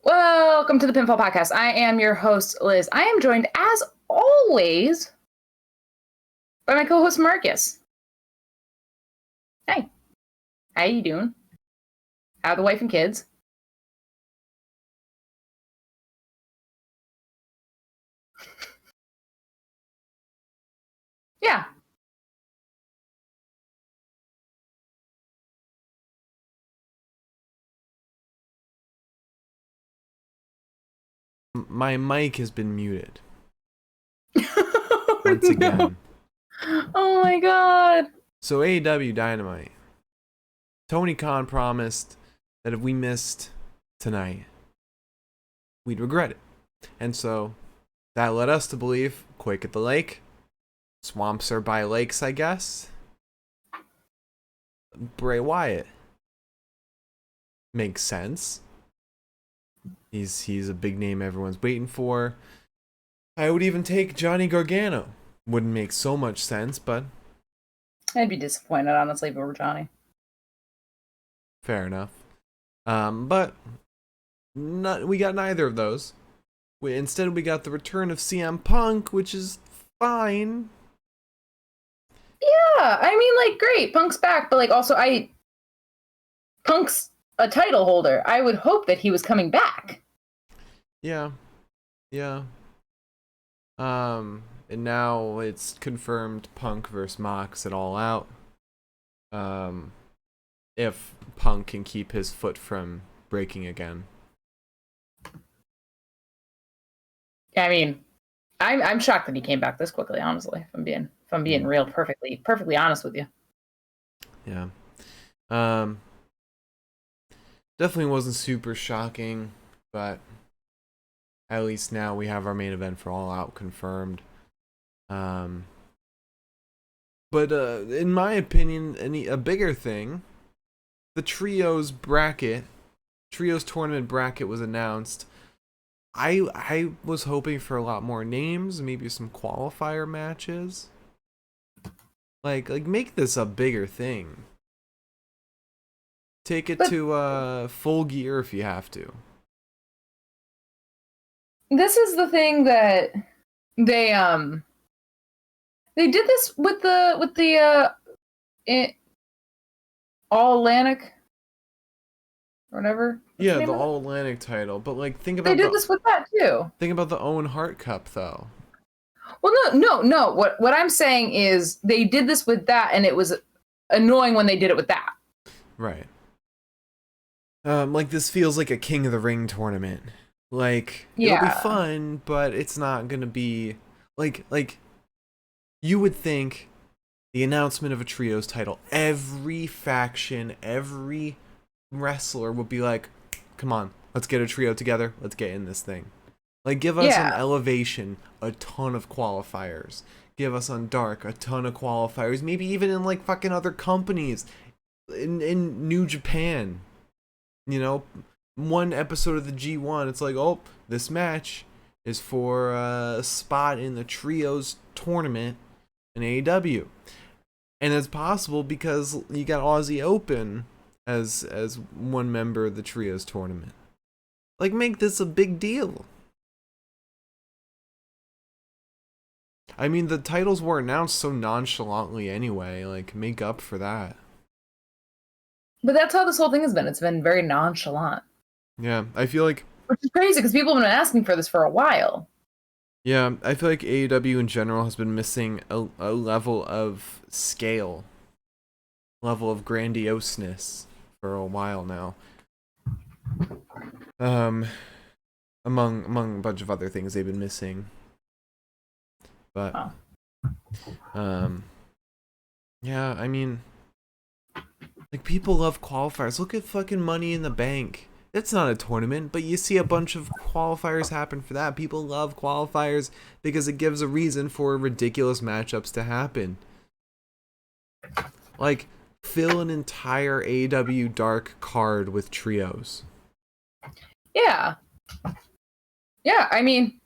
Welcome to the Pinfall Podcast. I am your host, Liz. I am joined, as always, by my co-host, Marcus. Hey, how you doing? How are the wife and kids? Yeah. My mic has been muted Oh, once again. Oh my god. So Aew Dynamite. Tony Khan promised that if we missed tonight, we'd regret it. And so that led us to believe Quake at the Lake. Swamps are by lakes, I guess. Bray Wyatt. Makes sense. He's a big name everyone's waiting for. I would even take Johnny Gargano. Wouldn't make so much sense, but I'd be disappointed, honestly, if it were Johnny. fair enough. But we got neither of those. Instead, we got the return of CM Punk, which is fine. Yeah, I mean, great, Punk's back, but also Punk's a title holder. I would hope that he was coming back. Yeah. And now it's confirmed Punk versus Mox at All Out. If Punk can keep his foot from breaking again. I mean, I'm shocked that he came back this quickly, honestly, if I'm being real perfectly honest with you. Yeah. Definitely wasn't super shocking, but at least now we have our main event for All Out confirmed. But in my opinion, a bigger thing, the trios tournament bracket was announced. I was hoping for a lot more names, maybe some qualifier matches. Like make this a bigger thing. Take it to Full Gear if you have to. This is the thing that they did this with the All Atlantic or whatever. Yeah, the All Atlantic title, but think about they did this with that too. Think about the Owen Hart Cup though. Well, no. What I'm saying is they did this with that, and it was annoying when they did it with that. Right. This feels like a King of the Ring tournament. It'll be fun, but it's not gonna be like you would think the announcement of a trios title, every faction, every wrestler would be like, come on, let's get a trio together, let's get in this thing. Give us on Elevation a ton of qualifiers. Give us on Dark a ton of qualifiers. Maybe even in fucking other companies. In New Japan. One episode of the G1, it's oh, this match is for a spot in the trios tournament in AEW. And it's possible because you got Aussie Open as one member of the trios tournament. Make this a big deal. I mean, the titles were announced so nonchalantly anyway. Make up for that. But that's how this whole thing has been. It's been very nonchalant. Yeah, I feel which is crazy because people have been asking for this for a while. Yeah, I feel like AEW in general has been missing a level of scale, level of grandioseness for a while now. Among a bunch of other things they've been missing. But yeah, I mean, people love qualifiers. Look at fucking Money in the Bank. It's not a tournament, but you see a bunch of qualifiers happen for that. People love qualifiers because it gives a reason for ridiculous matchups to happen. Fill an entire AEW Dark card with trios. Yeah, I mean,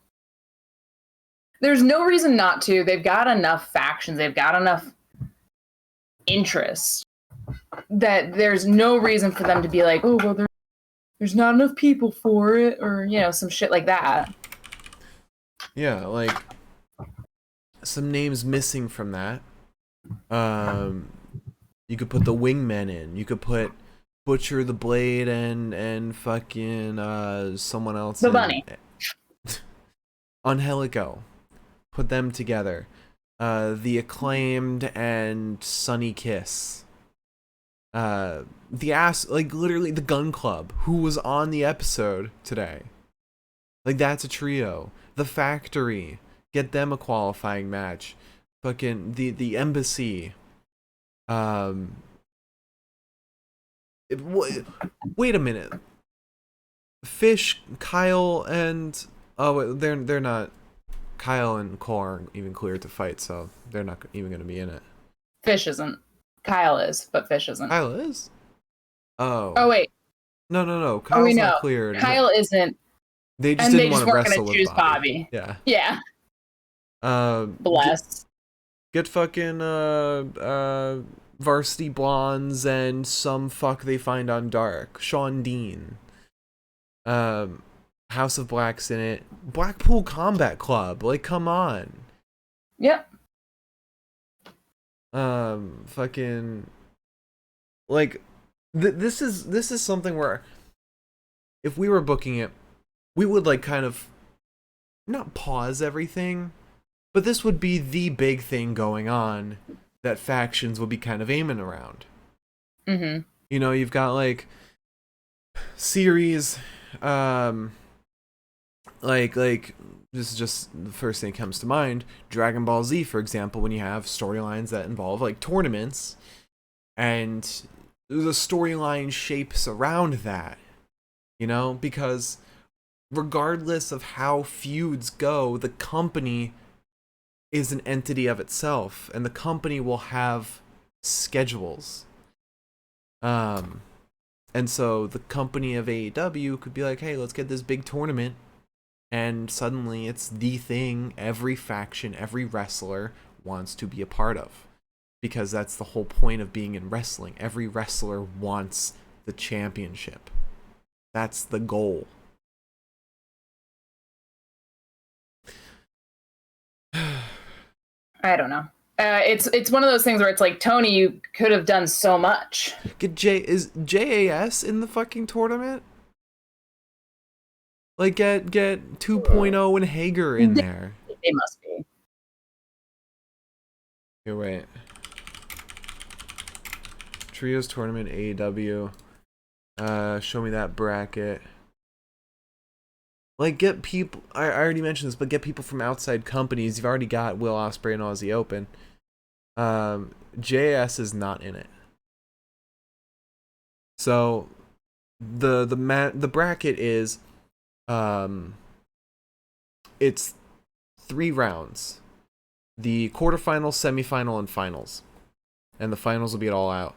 there's no reason not to. They've got enough factions. They've got enough interest that there's no reason for them to be oh, well, there's not enough people for it, or some shit like that. Yeah, like some names missing from that. You could put the Wingmen in. You could put Butcher the Blade and fucking someone else. The Bunny. Angelico. Put them together. The Acclaimed and Sunny Kiss. Literally the Gun Club, who was on the episode today. Like, that's a trio. The Factory, get them a qualifying match. Fucking the Embassy. Wait a minute. Fish, Kyle, and they're not. Kyle and Cole aren't even cleared to fight, so they're not even going to be in it. Fish isn't. Kyle is, but Fish isn't. Kyle is? Oh wait. No. Kyle's not cleared. Kyle isn't. They just didn't want to wrestle with Bobby. Yeah. Yeah. Bless. Get fucking Varsity Blondes and some fuck they find on Dark. Sean Dean. House of Black's in it. Blackpool Combat Club. Like, come on. Yep. Fucking like this is something where if we were booking it, we would like kind of not pause everything, but this would be the big thing going on that factions would be kind of aiming around. Mm-hmm. You know, you've got like series, like this is just the first thing that comes to mind. Dragon Ball Z, for example, when you have storylines that involve like tournaments and the storyline shapes around that, you know, because regardless of how feuds go, the company is an entity of itself, and the company will have schedules. And so the company of AEW could be like, hey, let's get this big tournament, and suddenly it's the thing every faction, every wrestler wants to be a part of. Because that's the whole point of being in wrestling. Every wrestler wants the championship. That's the goal. I don't know. It's one of those things where it's like, Tony, you could have done so much. Is JAS in the fucking tournament? Like, get 2.0 and Hager in there. They must be. Here, wait. Trios tournament, AEW. Show me that bracket. Like, get people. I already mentioned this, but get people from outside companies. You've already got Will Ospreay and Aussie Open. JAS is not in it. So the bracket is it's 3 rounds. The quarterfinals, semifinal, and finals. And the finals will be it all out.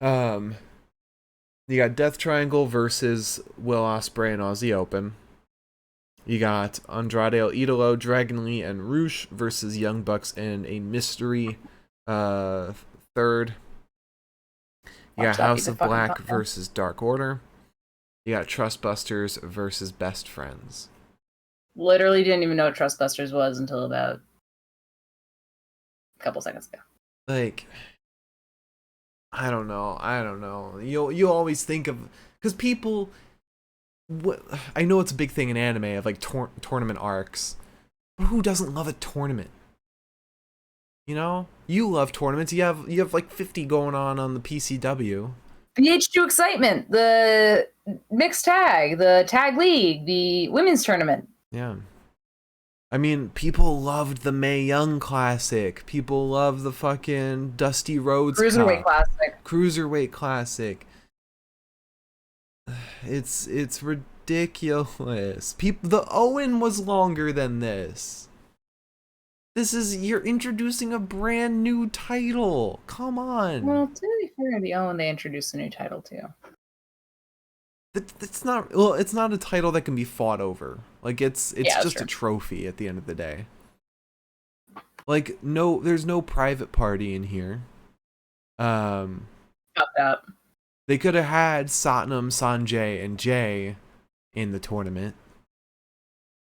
You got Death Triangle versus Will Ospreay and Aussie Open. You got Andrade El Idolo, Dragon Lee, and Roosh versus Young Bucks in a mystery third. You got House of Black versus Dark Order. You got Trustbusters versus Best Friends. Literally didn't even know what Trustbusters was until about a couple seconds ago. Like, I don't know. You'll always think of, because people, I know it's a big thing in anime of like tournament arcs, but who doesn't love a tournament? You know, you love tournaments. You have like 50 going on the PCW. The H2 excitement, the mixed tag, the tag league, the women's tournament. Yeah. I mean, people loved the Mae Young Classic. People love the fucking Dusty Rhodes Cruiserweight Classic. Cruiserweight Classic. It's ridiculous. The Owen was longer than this. You're introducing a brand new title. Come on. Well, to be fair, the Owen, they introduced a new title too. It's not a title that can be fought over. Like, it's just true. A trophy at the end of the day. Like, there's no private party in here. Got that. They could have had Satnam, Sanjay, and Jay in the tournament.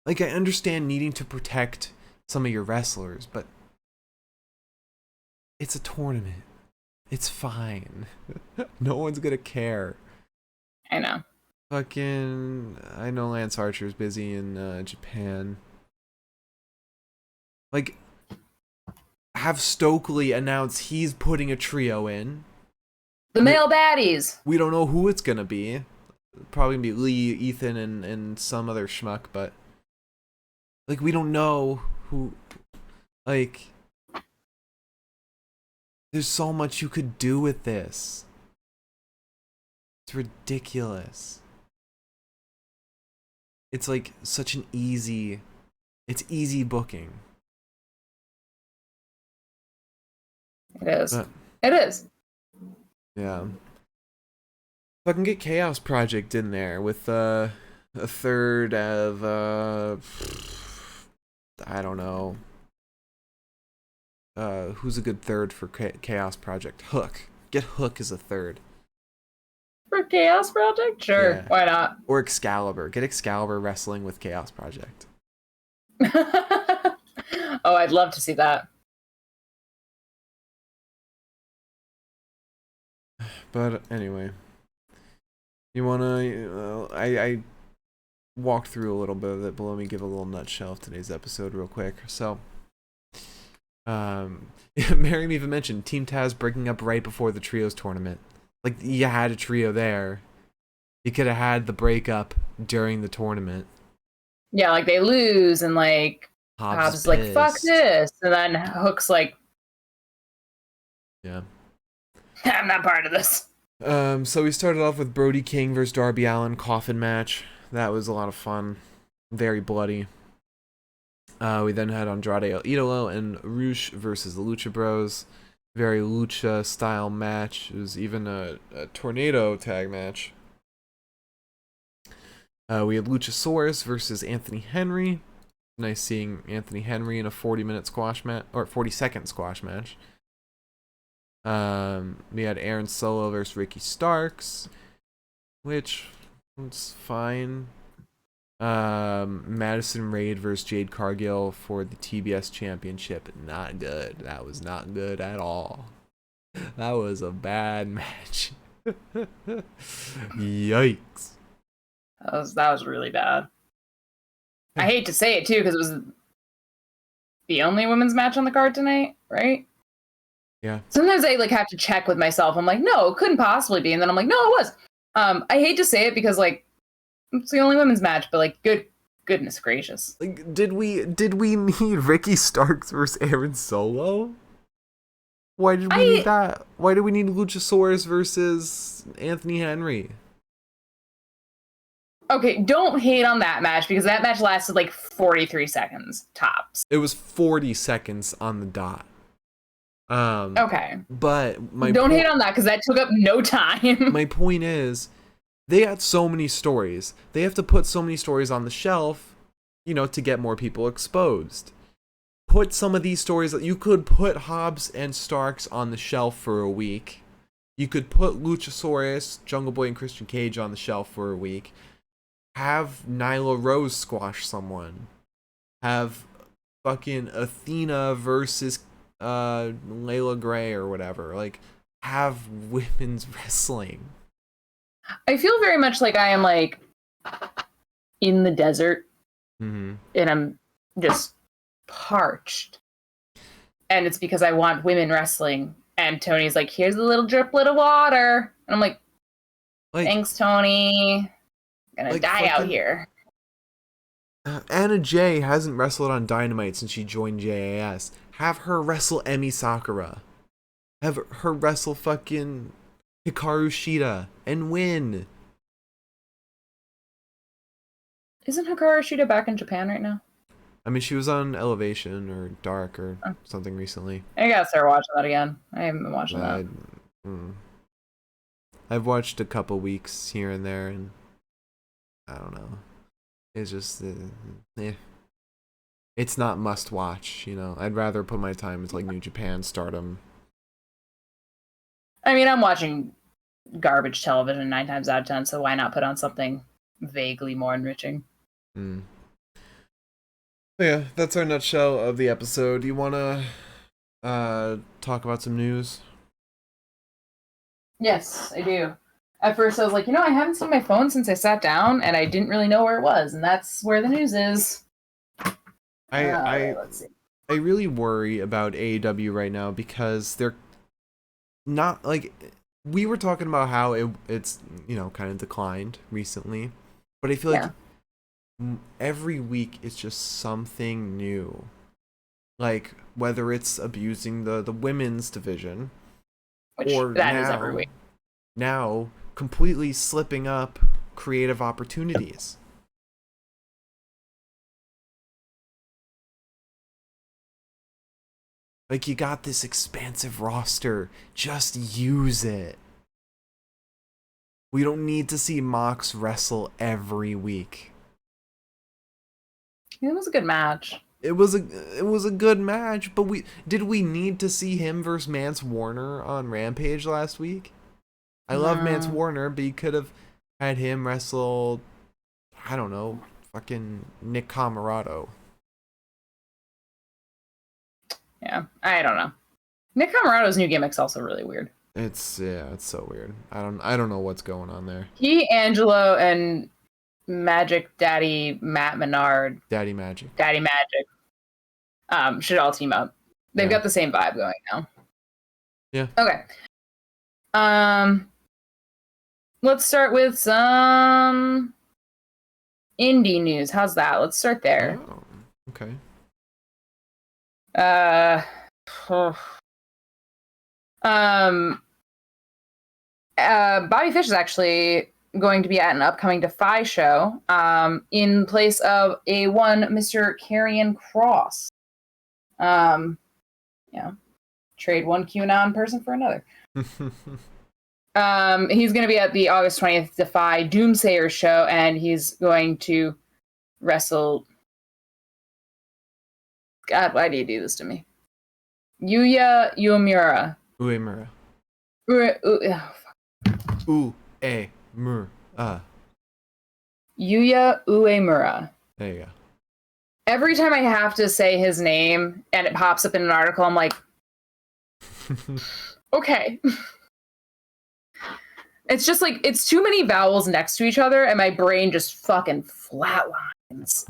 Like, I understand needing to protect some of your wrestlers, but it's a tournament. It's fine. No one's gonna care. I know. I know Lance Archer's busy in Japan. Like, have Stokely announce he's putting a trio in. The male baddies. We don't know who it's gonna be. Probably gonna be Lee, Ethan, and some other schmuck, but like, we don't know who. Like, there's so much you could do with this. It's ridiculous. It's like such an easy. It's easy booking. It is. It is. Yeah. If I can get Chaos Project in there with a third of I don't know. Who's a good third for Chaos Project? Hook. Get Hook as a third. For Chaos Project? Sure. Yeah. Why not? Or Excalibur. Get Excalibur wrestling with Chaos Project. Oh, I'd love to see that. But anyway, you wanna? I walked through a little bit of it, but let me give a little nutshell of today's episode real quick. So, Miriam even mentioned Team Taz breaking up right before the trios tournament. Like, you had a trio there. You could have had the breakup during the tournament. Yeah, like they lose, and like Hobbs like, fuck this, and then Hook's like, yeah, I'm not part of this. So we started off with Brody King versus Darby Allin Coffin match. That was a lot of fun. Very bloody. We then had Andrade El Idolo and Rush versus the Lucha Bros. Very Lucha style match. It was even a tornado tag match. We had Luchasaurus versus Anthony Henry. Nice seeing Anthony Henry in a 40-minute squash match, or 40-second squash match. We had Aaron Solo versus Ricky Starks, which was fine. Madison Rain versus Jade Cargill for the TBS Championship. Not good. That was not good at all. That was a bad match. Yikes. That was really bad. I hate to say it too, because it was the only women's match on the card tonight, right? Yeah. Sometimes I like have to check with myself. I'm like, no, it couldn't possibly be, and then I'm like, no, it was. I hate to say it because like it's the only women's match, but like goodness gracious. Like, did we need Ricky Starks versus Aaron Solo? Why did we need that? Why do we need Luchasaurus versus Anthony Henry? Okay, don't hate on that match because that match lasted like 43 seconds tops. It was 40 seconds on the dot. Okay. But don't hate on that because that took up no time. My point is, they had so many stories. They have to put so many stories on the shelf, you know, to get more people exposed. Put some of these stories that you could put Hobbs and Starks on the shelf for a week. You could put Luchasaurus, Jungle Boy, and Christian Cage on the shelf for a week. Have Nyla Rose squash someone. Have fucking Athena versus Layla Gray or whatever. Like, have women's wrestling. I feel very much like I am like in the desert, and I'm just parched. And it's because I want women wrestling. And Tony's like, here's a little driplet of water. And I'm like thanks, Tony. Gonna die out here. Anna Jay hasn't wrestled on Dynamite since she joined JAS. Have her wrestle Emi Sakura. Have her wrestle fucking Hikaru Shida and win. Isn't Hikaru Shida back in Japan right now? I mean, she was on Elevation or Dark or something recently. I gotta start watching that again. I haven't been watching that. I've watched a couple weeks here and there, and I don't know. It's just, it's not must watch, you know. I'd rather put my time into like New Japan, Stardom. I mean, I'm watching garbage television 9 times out of 10, so why not put on something vaguely more enriching? Yeah, that's our nutshell of the episode. You want to talk about some news? Yes, I do. At first I was like, I haven't seen my phone since I sat down, and I didn't really know where it was, and that's where the news is. Let's see. I really worry about AEW right now because they're not, like, we were talking about how it's kind of declined recently, but I feel like every week it's just something new. Like, whether it's abusing the women's division, which or that is every week. Now completely slipping up creative opportunities. Like, you got this expansive roster, just use it. We don't need to see Mox wrestle every week. It was a good match. It was a good match, but did we need to see him versus Mance Warner on Rampage last week? I love Mance Warner, but you could have had him wrestle, I don't know, fucking Nick Camarado. Yeah, I don't know. Nick Camarado's new gimmick's also really weird. It's so weird. I don't know what's going on there. He, Angelo, and Magic Daddy Matt Menard. Daddy Magic. Should all team up. They've got the same vibe going now. Yeah. Okay. Let's start with some indie news. How's that? Let's start there. Oh, okay. Bobby Fish is actually going to be at an upcoming Defy show, in place of Mr. Karrion Kross. Trade one QAnon person for another. He's going to be at the August 20th Defy Doomsayer show, and he's going to wrestle. God, why do you do this to me? Yuya Uemura. Uemura. Yuya Uemura. There you go. Every time I have to say his name and it pops up in an article, I'm like, okay. It's just like, it's too many vowels next to each other, and my brain just fucking flatlines.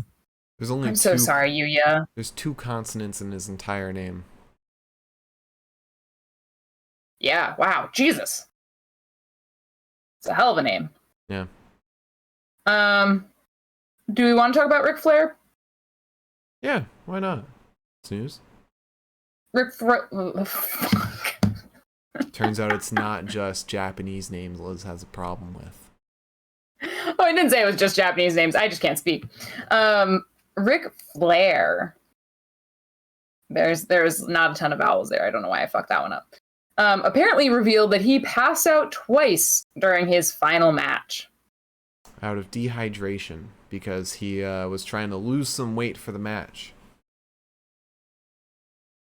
I'm so sorry, Yuya. There's 2 consonants in his entire name. Yeah, wow, Jesus. It's a hell of a name. Yeah. Do we want to talk about Ric Flair? Yeah, why not? It's news. Turns out it's not just Japanese names Liz has a problem with. Oh, I didn't say it was just Japanese names. I just can't speak. Ric Flair. There's not a ton of vowels there. I don't know why I fucked that one up. Apparently revealed that he passed out twice during his final match. Out of dehydration, because he was trying to lose some weight for the match.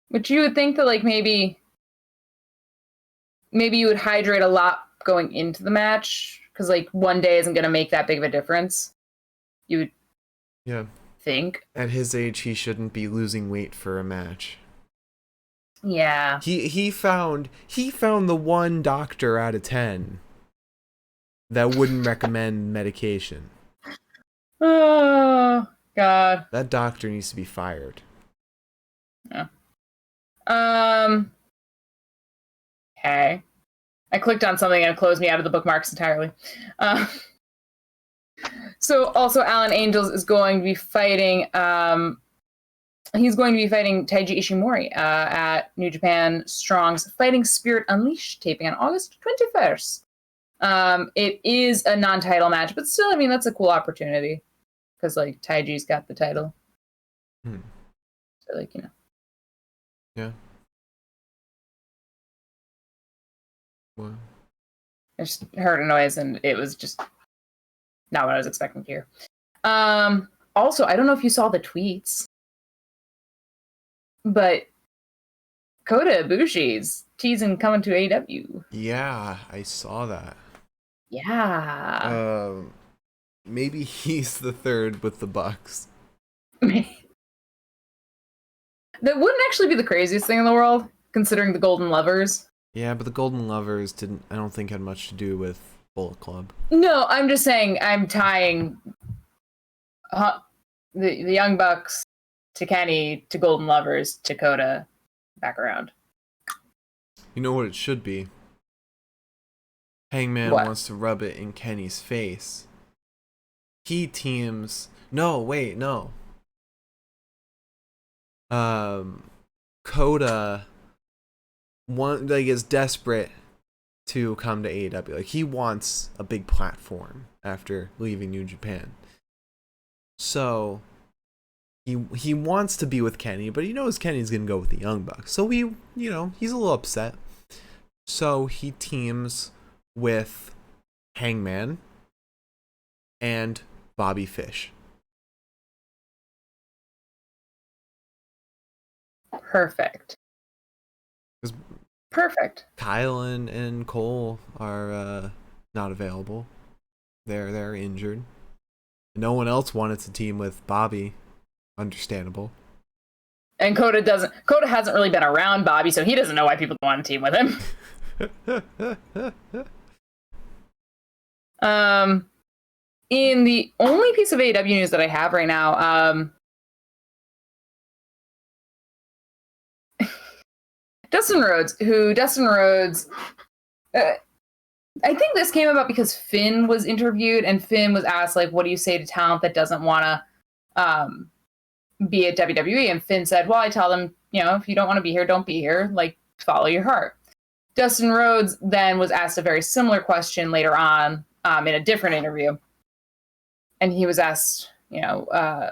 Which you would think that, like, maybe you would hydrate a lot going into the match, because, like, one day isn't going to make that big of a difference. You would think. At his age, he shouldn't be losing weight for a match. Yeah. He found the one doctor out of 10 that wouldn't recommend medication. Oh, God. That doctor needs to be fired. Yeah. Okay. I clicked on something and it closed me out of the bookmarks entirely. So also Alan Angels is going to be fighting, he's going to be fighting Taiji Ishimori at New Japan Strong's Fighting Spirit Unleashed, taping on August 21st. It is a non-title match, but still, I mean, that's a cool opportunity. Because, like, Taiji's got the title. So, like, Yeah. What? I just heard a noise, and it was just not what I was expecting to hear. Also, I don't know if you saw the tweets, but Kota Ibushi's teasing coming to AEW. Yeah, I saw that. Yeah. Maybe he's the third with the Bucks. That wouldn't actually be the craziest thing in the world, considering the Golden Lovers. Yeah, but the Golden Lovers I don't think had much to do with Bullet Club. No, I'm just saying I'm tying the Young Bucks to Kenny to Golden Lovers to Coda back around. You know what it should be? Hangman wants to rub it in Kenny's face. He teams... No, wait, no. Coda is desperate to come to AEW. Like, he wants a big platform after leaving New Japan. So he wants to be with Kenny, but he knows Kenny's gonna go with the Young Bucks. So he's a little upset. So he teams with Hangman and Bobby Fish. Perfect. Perfect. Kyle and Cole are not available. They're injured. No one else wanted to team with Bobby. Understandable. And Coda hasn't really been around Bobby, so he doesn't know why people don't want to team with him. In the only piece of AEW news that I have right now, Dustin Rhodes, I think this came about because Finn was interviewed and Finn was asked, like, what do you say to talent that doesn't want to be at WWE? And Finn said, well, I tell them, if you don't want to be here, don't be here. Like, follow your heart. Dustin Rhodes then was asked a very similar question later on in a different interview. And he was asked,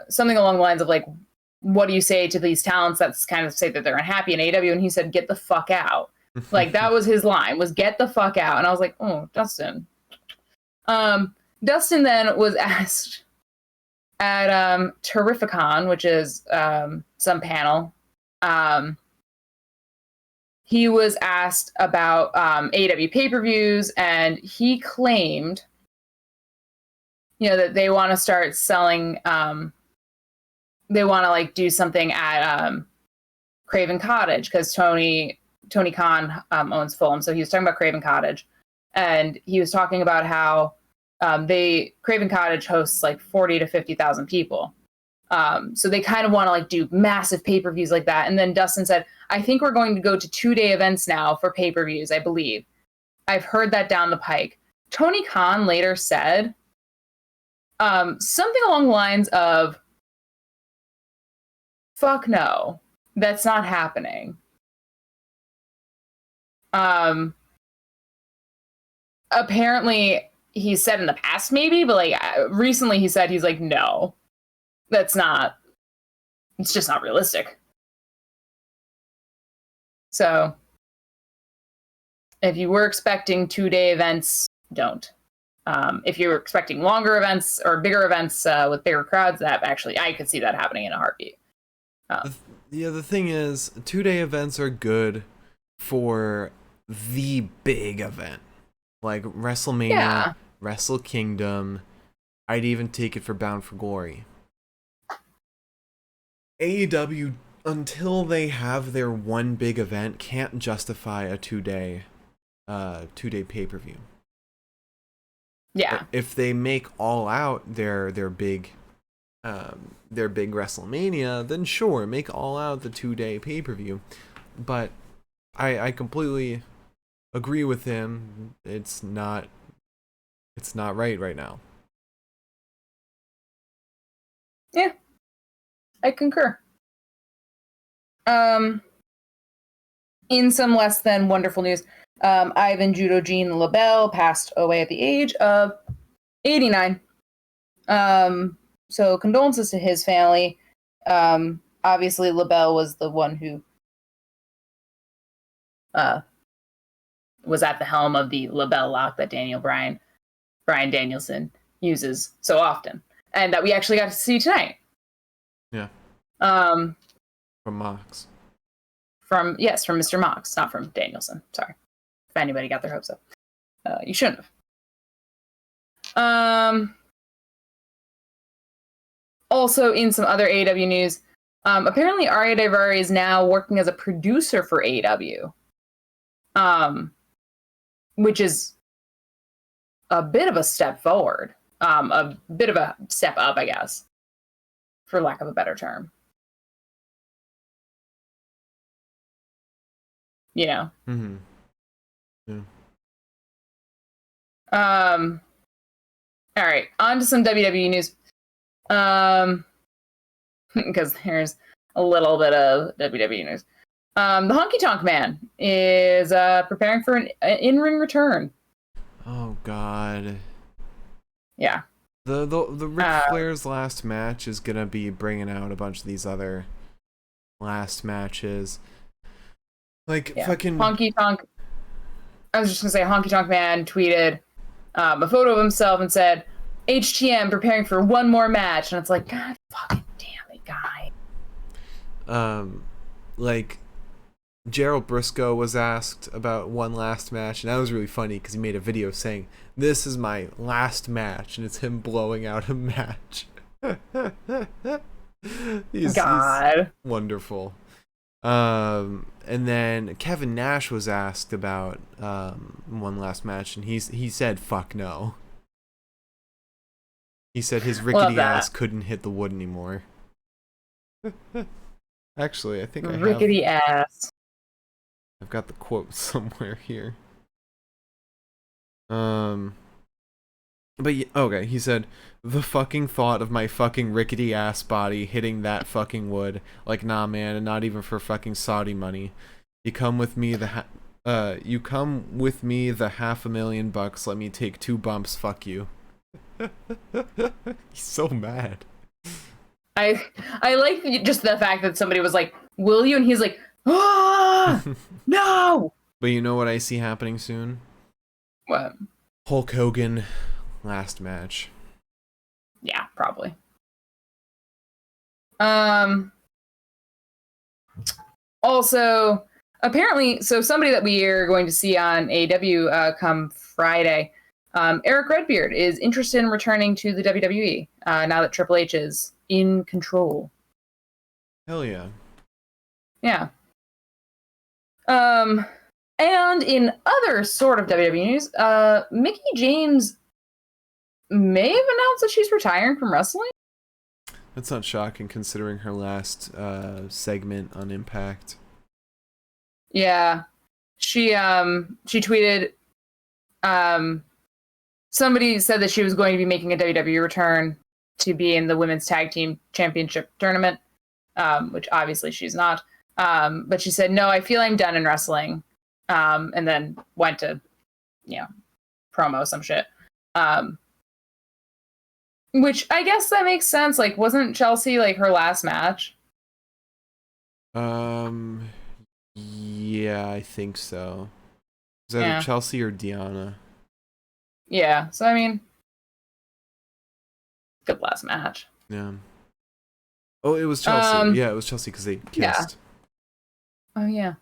something along the lines of, like, what do you say to these talents that kind of say that they're unhappy in AEW? And he said, get the fuck out. Like, that was his line, was get the fuck out. And I was like, oh, Dustin. Dustin then was asked at Terrificon, which is some panel. He was asked about AEW pay-per-views, and he claimed, that they want to start selling, they want to, like, do something at Craven Cottage, because Tony Khan owns Fulham, so he was talking about Craven Cottage, and he was talking about how Craven Cottage hosts like 40 to 50,000 people, so they kind of want to, like, do massive pay-per-views like that. And then Dustin said, I think we're going to go to 2-day events now for pay-per-views. I believe I've heard that down the pike. Tony Khan later said something along the lines of, fuck no, that's not happening. Apparently he said in the past maybe, but like recently he said, he's like, no, it's just not realistic. So if you were expecting 2-day events, don't. If you're expecting longer events or bigger events with bigger crowds, that actually, I could see that happening in a heartbeat. The thing is, 2-day events are good for the big event, like WrestleMania, Wrestle Kingdom. I'd even take it for Bound for Glory. AEW, until they have their one big event, can't justify a 2-day pay-per-view. Yeah. If they make All Out their big WrestleMania, then sure, make All Out the 2-day pay-per-view. But I completely agree with him. It's not right now. Yeah, I concur. In some less than wonderful news, Ivan Judo Gene LaBelle passed away at the age of 89. So condolences to his family. Obviously, LaBelle was the one who was at the helm of the LaBelle lock that Brian Danielson uses so often, and that we actually got to see tonight. Yeah. From From Mr. Mox, not from Danielson. Sorry. If anybody got their hopes up. You shouldn't have. Also, in some other AEW news, apparently Arya Daivari is now working as a producer for AEW, which is a bit of a step forward, a bit of a step up, I guess, for lack of a better term. You know. Mm-hmm. Yeah. All right, on to some WWE news. Because there's a little bit of WWE news. The Honky Tonk Man is preparing for an in-ring return. Oh God. Yeah. The Ric Flair's last match is gonna be bringing out a bunch of these other last matches. Like fucking Honky Tonk. I was just gonna say Honky Tonk Man tweeted a photo of himself and said, HTM preparing for one more match, and it's like, God fucking damn it, guy. Like Gerald Briscoe was asked about one last match, and that was really funny because he made a video saying, "This is my last match," and it's him blowing out a match. he's wonderful. And then Kevin Nash was asked about one last match, and he said, "Fuck no." He said his rickety ass couldn't hit the wood anymore. Actually, I think rickety ass. I've got the quote somewhere here. But okay, he said, "The fucking thought of my fucking rickety ass body hitting that fucking wood, like, nah, man, and not even for fucking Saudi money. You come with me the $500,000. Let me take 2 bumps. Fuck you." He's so mad. I like just the fact that somebody was like, "Will you?" and he's like, "Ah, no." But you know what I see happening soon? What? Hulk Hogan last match. Yeah, probably. Also, apparently, so somebody that we are going to see on AEW come Friday, Eric Redbeard is interested in returning to the WWE now that Triple H is in control. Hell yeah. Yeah. And in other sort of WWE news, Mickie James may have announced that she's retiring from wrestling. That's not shocking considering her last segment on Impact. Yeah. She tweeted somebody said that she was going to be making a WWE return to be in the Women's Tag Team Championship tournament, which obviously she's not. But she said, "No, I feel I'm done in wrestling." And then went to, promo some shit. Which I guess that makes sense. Like, wasn't Chelsea like her last match? Yeah, I think so. Is that either Chelsea or Deanna? Yeah, so I mean, good last match. Yeah. Oh, it was Chelsea. Yeah, it was Chelsea because they kissed. Yeah. Oh yeah.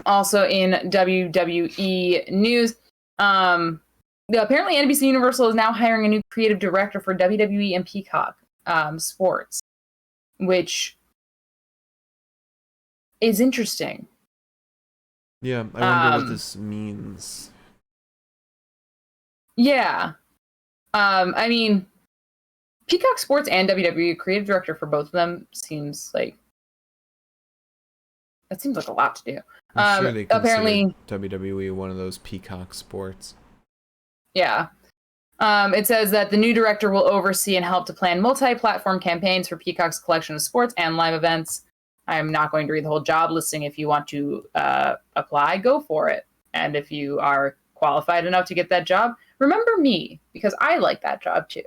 Also in WWE news, apparently NBC Universal is now hiring a new creative director for WWE and Peacock Sports, which is interesting. Yeah, I wonder what this means. Yeah. I mean, Peacock Sports and WWE creative director for both of them seems like a lot to do. I'm sure they apparently WWE one of those Peacock Sports. Yeah. It says that the new director will oversee and help to plan multi-platform campaigns for Peacock's collection of sports and live events. I'm not going to read the whole job listing. If you want to apply, go for it. And if you are qualified enough to get that job, remember me, because I like that job too.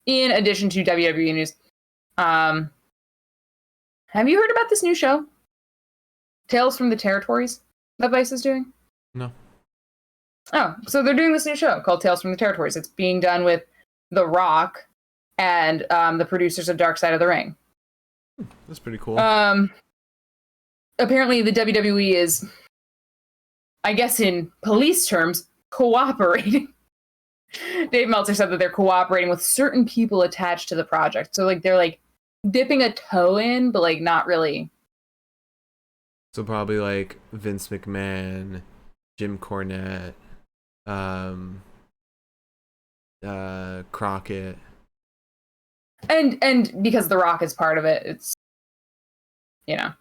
In addition to WWE news, have you heard about this new show, Tales from the Territories, that Vice is doing? No. Oh, so they're doing this new show called Tales from the Territories. It's being done with The Rock and the producers of Dark Side of the Ring. That's pretty cool. Apparently, the WWE is, I guess in police terms, cooperating. Dave Meltzer said that they're cooperating with certain people attached to the project. So, like, they're, like, dipping a toe in, but, like, not really. So probably, like, Vince McMahon, Jim Cornette, Crockett. And because The Rock is part of it, it's, you know.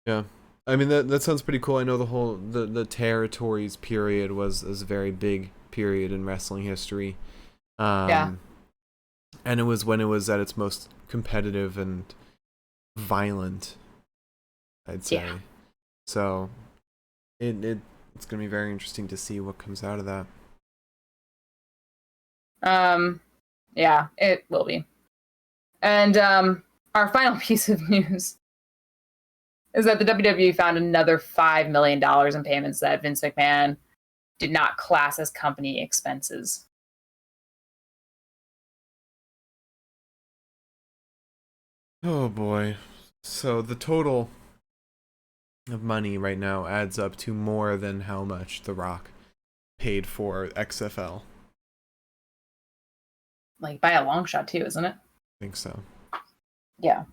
Yeah. I mean, that sounds pretty cool. I know the territories period was a very big period in wrestling history. And it was when it was at its most competitive and violent, I'd say. Yeah. So it's going to be very interesting to see what comes out of that. Yeah, it will be. And our final piece of news is that the WWE found another $5 million in payments that Vince McMahon did not class as company expenses. Oh boy. So the total of money right now adds up to more than how much The Rock paid for XFL. Like by a long shot too, isn't it? I think so. Yeah.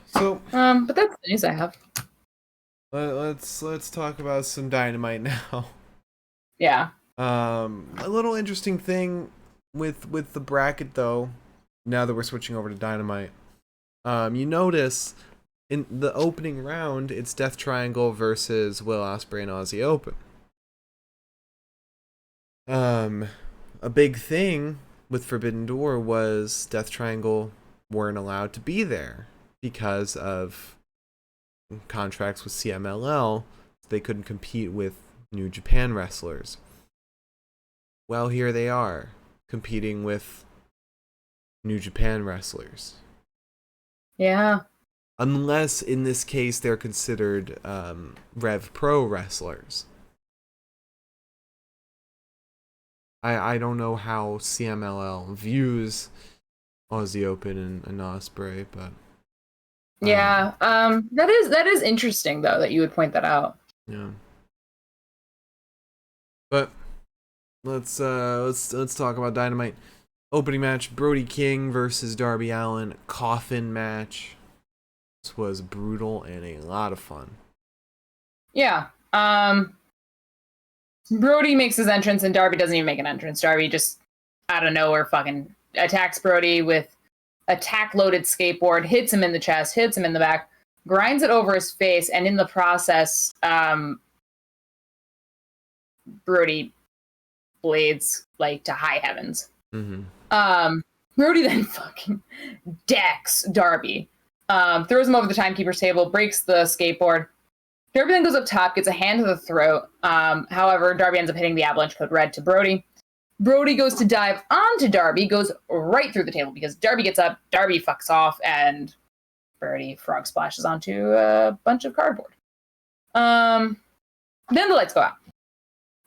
So but that's the news I have. Let's talk about some Dynamite now. Yeah. A little interesting thing with the bracket though, now that we're switching over to Dynamite. You notice in the opening round it's Death Triangle versus Will Ospreay and Aussie Open. A big thing with Forbidden Door was Death Triangle weren't allowed to be there because of contracts with CMLL. They couldn't compete with New Japan wrestlers. Well, here they are, competing with New Japan wrestlers. Yeah. Unless, in this case, they're considered Rev Pro wrestlers. I don't know how CMLL views Aussie Open and Ospreay, but yeah, that is interesting though that you would point that out. Yeah. But let's talk about Dynamite. Opening match: Brody King versus Darby Allin. Coffin match. This was brutal and a lot of fun. Yeah. Brody makes his entrance and Darby doesn't even make an entrance. Darby just out of nowhere fucking attacks Brody with a tack-loaded skateboard, hits him in the chest, hits him in the back, grinds it over his face, and in the process, Brody blades like to high heavens. Mm-hmm. Brody then fucking decks Darby, throws him over the timekeeper's table, breaks the skateboard. Darby then goes up top, gets a hand to the throat. However, Darby ends up hitting the Avalanche Code Red to Brody. Brody goes to dive onto Darby, goes right through the table because Darby gets up, Darby fucks off, and Brody frog splashes onto a bunch of cardboard. Then the lights go out.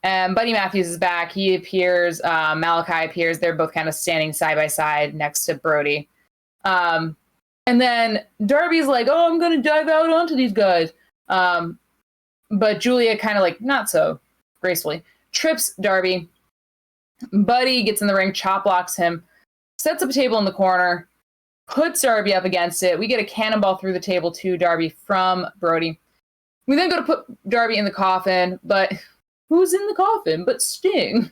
And Buddy Matthews is back. He appears. Malachi appears. They're both kind of standing side by side next to Brody. And then Darby's like, oh, I'm going to dive out onto these guys. But Julia kind of like, not so gracefully, trips Darby. Buddy gets in the ring, chop blocks him, sets up a table in the corner, puts Darby up against it. We get a cannonball through the table to Darby from Brody. We then go to put Darby in the coffin, but who's in the coffin but Sting?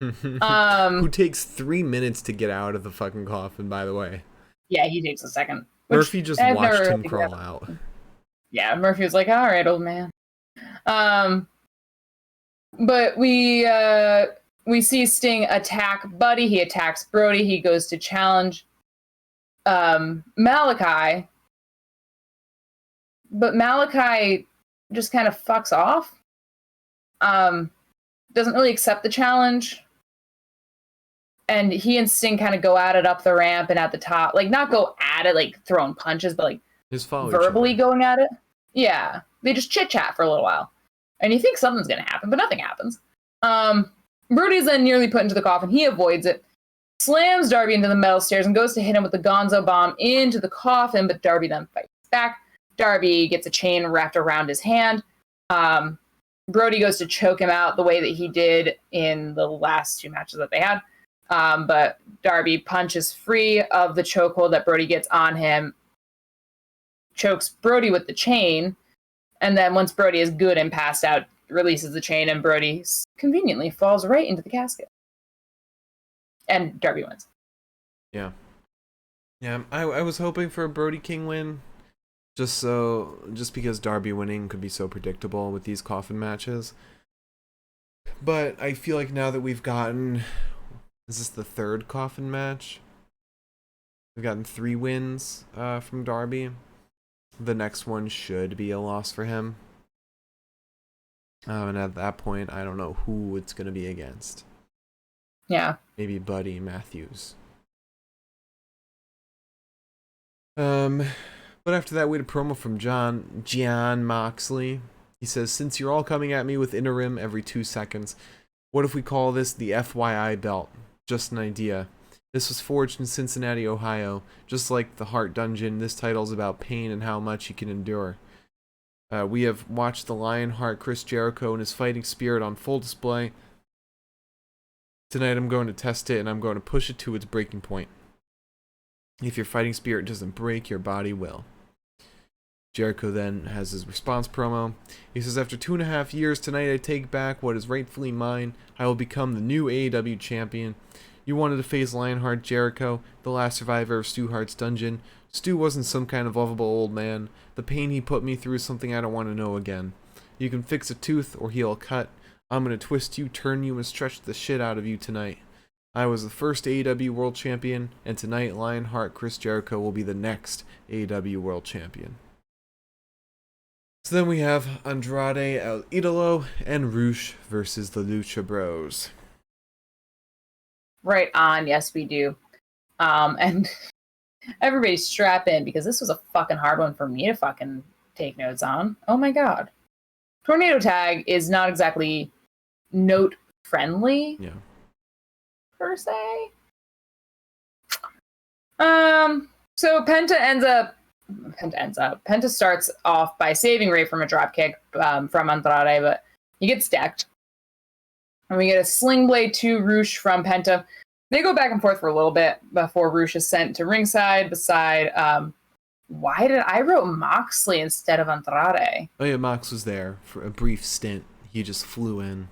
Who takes 3 minutes to get out of the fucking coffin, by the way. Yeah, he takes a second. Murphy just watched him crawl out. Yeah, Murphy was like, all right, old man. But we see Sting attack Buddy. He attacks Brody. He goes to challenge Malachi. But Malachi just kind of fucks off. Doesn't really accept the challenge. And he and Sting kind of go at it up the ramp and at the top. Like, not go at it, like, throwing punches, but, like, verbally going at it. Yeah. They just chit-chat for a little while. And you think something's going to happen, but nothing happens. Brody's then nearly put into the coffin. He avoids it. slams Darby into the metal stairs and goes to hit him with the Gonzo bomb into the coffin, but Darby then fights back. Darby gets a chain wrapped around his hand. Brody goes to choke him out the way that he did in the last 2 matches that they had. But Darby punches free of the chokehold that Brody gets on him, chokes Brody with the chain, and then once Brody is good and passed out, releases the chain, and Brody conveniently falls right into the casket. And Darby wins. Yeah. Yeah, I was hoping for a Brody King win. Just because Darby winning could be so predictable with these coffin matches. But I feel like now that we've gotten... Is this the 3rd coffin match? We've gotten 3 wins from Darby. The next one should be a loss for him. And at that point, I don't know who it's going to be against. Yeah. Maybe Buddy Matthews. But after that, we had a promo from Jon Moxley. He says, since you're all coming at me with interim every 2 seconds, what if we call this the FYI belt? Just an idea. This was forged in Cincinnati, Ohio. Just like the Heart Dungeon, this title's about pain and how much you can endure. We have watched the Lionheart Chris Jericho and his fighting spirit on full display. Tonight I'm going to test it and I'm going to push it to its breaking point. If your fighting spirit doesn't break, your body will. Jericho then has his response promo. He says, after 2.5 years, tonight I take back what is rightfully mine. I will become the new AEW champion. You wanted to face Lionheart Jericho, the last survivor of Stu Hart's dungeon. Stu wasn't some kind of lovable old man. The pain he put me through is something I don't want to know again. You can fix a tooth or heal a cut. I'm going to twist you, turn you, and stretch the shit out of you tonight. I was the first AEW World Champion, and tonight Lionheart Chris Jericho will be the next AEW World Champion. So then we have Andrade El Idolo and Rush versus the Lucha Bros. Right on, yes we do. And everybody strap in because this was a fucking hard one for me to fucking take notes on. Oh my god. Tornado Tag is not exactly note friendly. Yeah. Per se. So Penta starts off by saving Ray from a dropkick from Andrade, but he gets decked. And we get a sling blade to Rush from Penta. They go back and forth for a little bit before Rush is sent to ringside beside why did I wrote Moxley instead of Andrade? Oh yeah, Mox was there for a brief stint. He just flew in.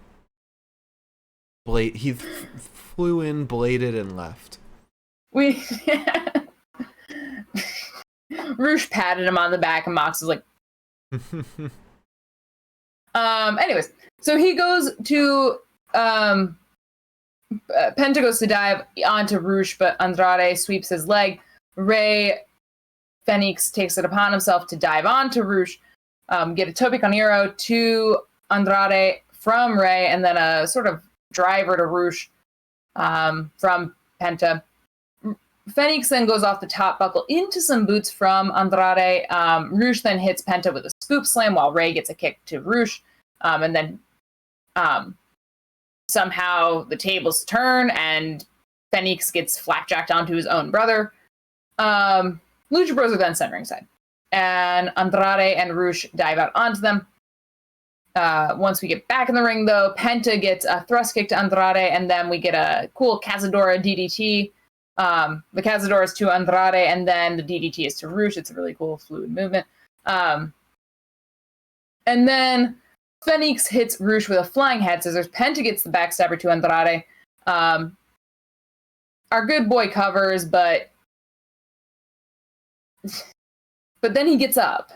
He flew in, bladed, and left. Rush patted him on the back, and Mox was like... Anyways, so he goes to... Penta goes to dive onto Rush, but Andrade sweeps his leg. Ray Phoenix takes it upon himself to dive onto Rush, get a Tope con Hilo to Andrade from Ray, and then a sort of driver to Rush from Penta. Phoenix then goes off the top buckle into some boots from Andrade. Rush then hits Penta with a scoop slam while Ray gets a kick to Rush. And then somehow the tables turn and Phoenix gets flapjacked onto his own brother. Lucha Bros are then sent ringside. And Andrade and Rush dive out onto them. Once we get back in the ring, though, Penta gets a thrust kick to Andrade, and then we get a cool Cazadora DDT. The Cazadora is to Andrade, and then the DDT is to Rush. It's a really cool, fluid movement. And then Phoenix hits Rush with a flying head scissors. Penta gets the backstabber to Andrade. Our good boy covers, but then he gets up,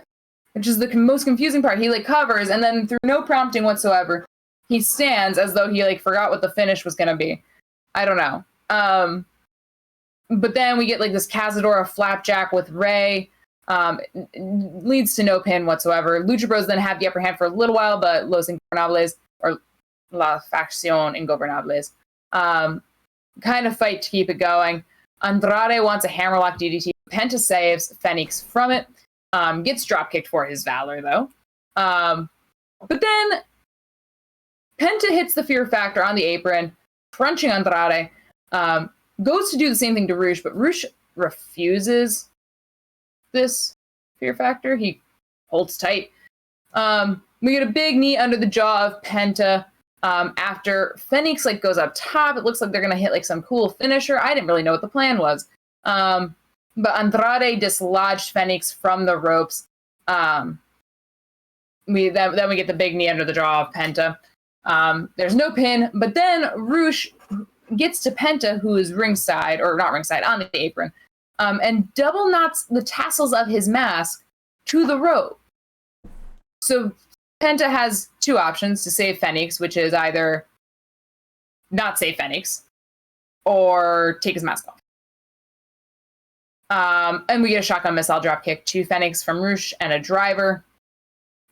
which is the most confusing part. He covers, and then through no prompting whatsoever, he stands as though he forgot what the finish was gonna be. I don't know. But then we get this Cazadora flapjack with Ray. It leads to no pin whatsoever. Lucha Bros then have the upper hand for a little while, but Los Ingobernables, or La Facción Ingobernables, kind of fight to keep it going. Andrade wants a hammerlock DDT. Penta saves Phoenix from it. Gets dropkicked for his valor, though. But then Penta hits the Fear Factor on the apron, crunching Andrade. goes to do the same thing to Roosh, but Roosh refuses this fear factor. He holds tight. We get a big knee under the jaw of Penta. After Phoenix like goes up top, it looks like they're gonna hit like some cool finisher. I didn't really know what the plan was. But Andrade dislodged Phoenix from the ropes. We get the big knee under the jaw of Penta. There's no pin, but then Roosh gets to Penta, who is ringside, or not ringside, on the apron, and double knots the tassels of his mask to the rope. So Penta has two options to save Phoenix, which is either not save Phoenix or take his mask off. And we get a shotgun missile drop kick to Phoenix from Roosh and a driver.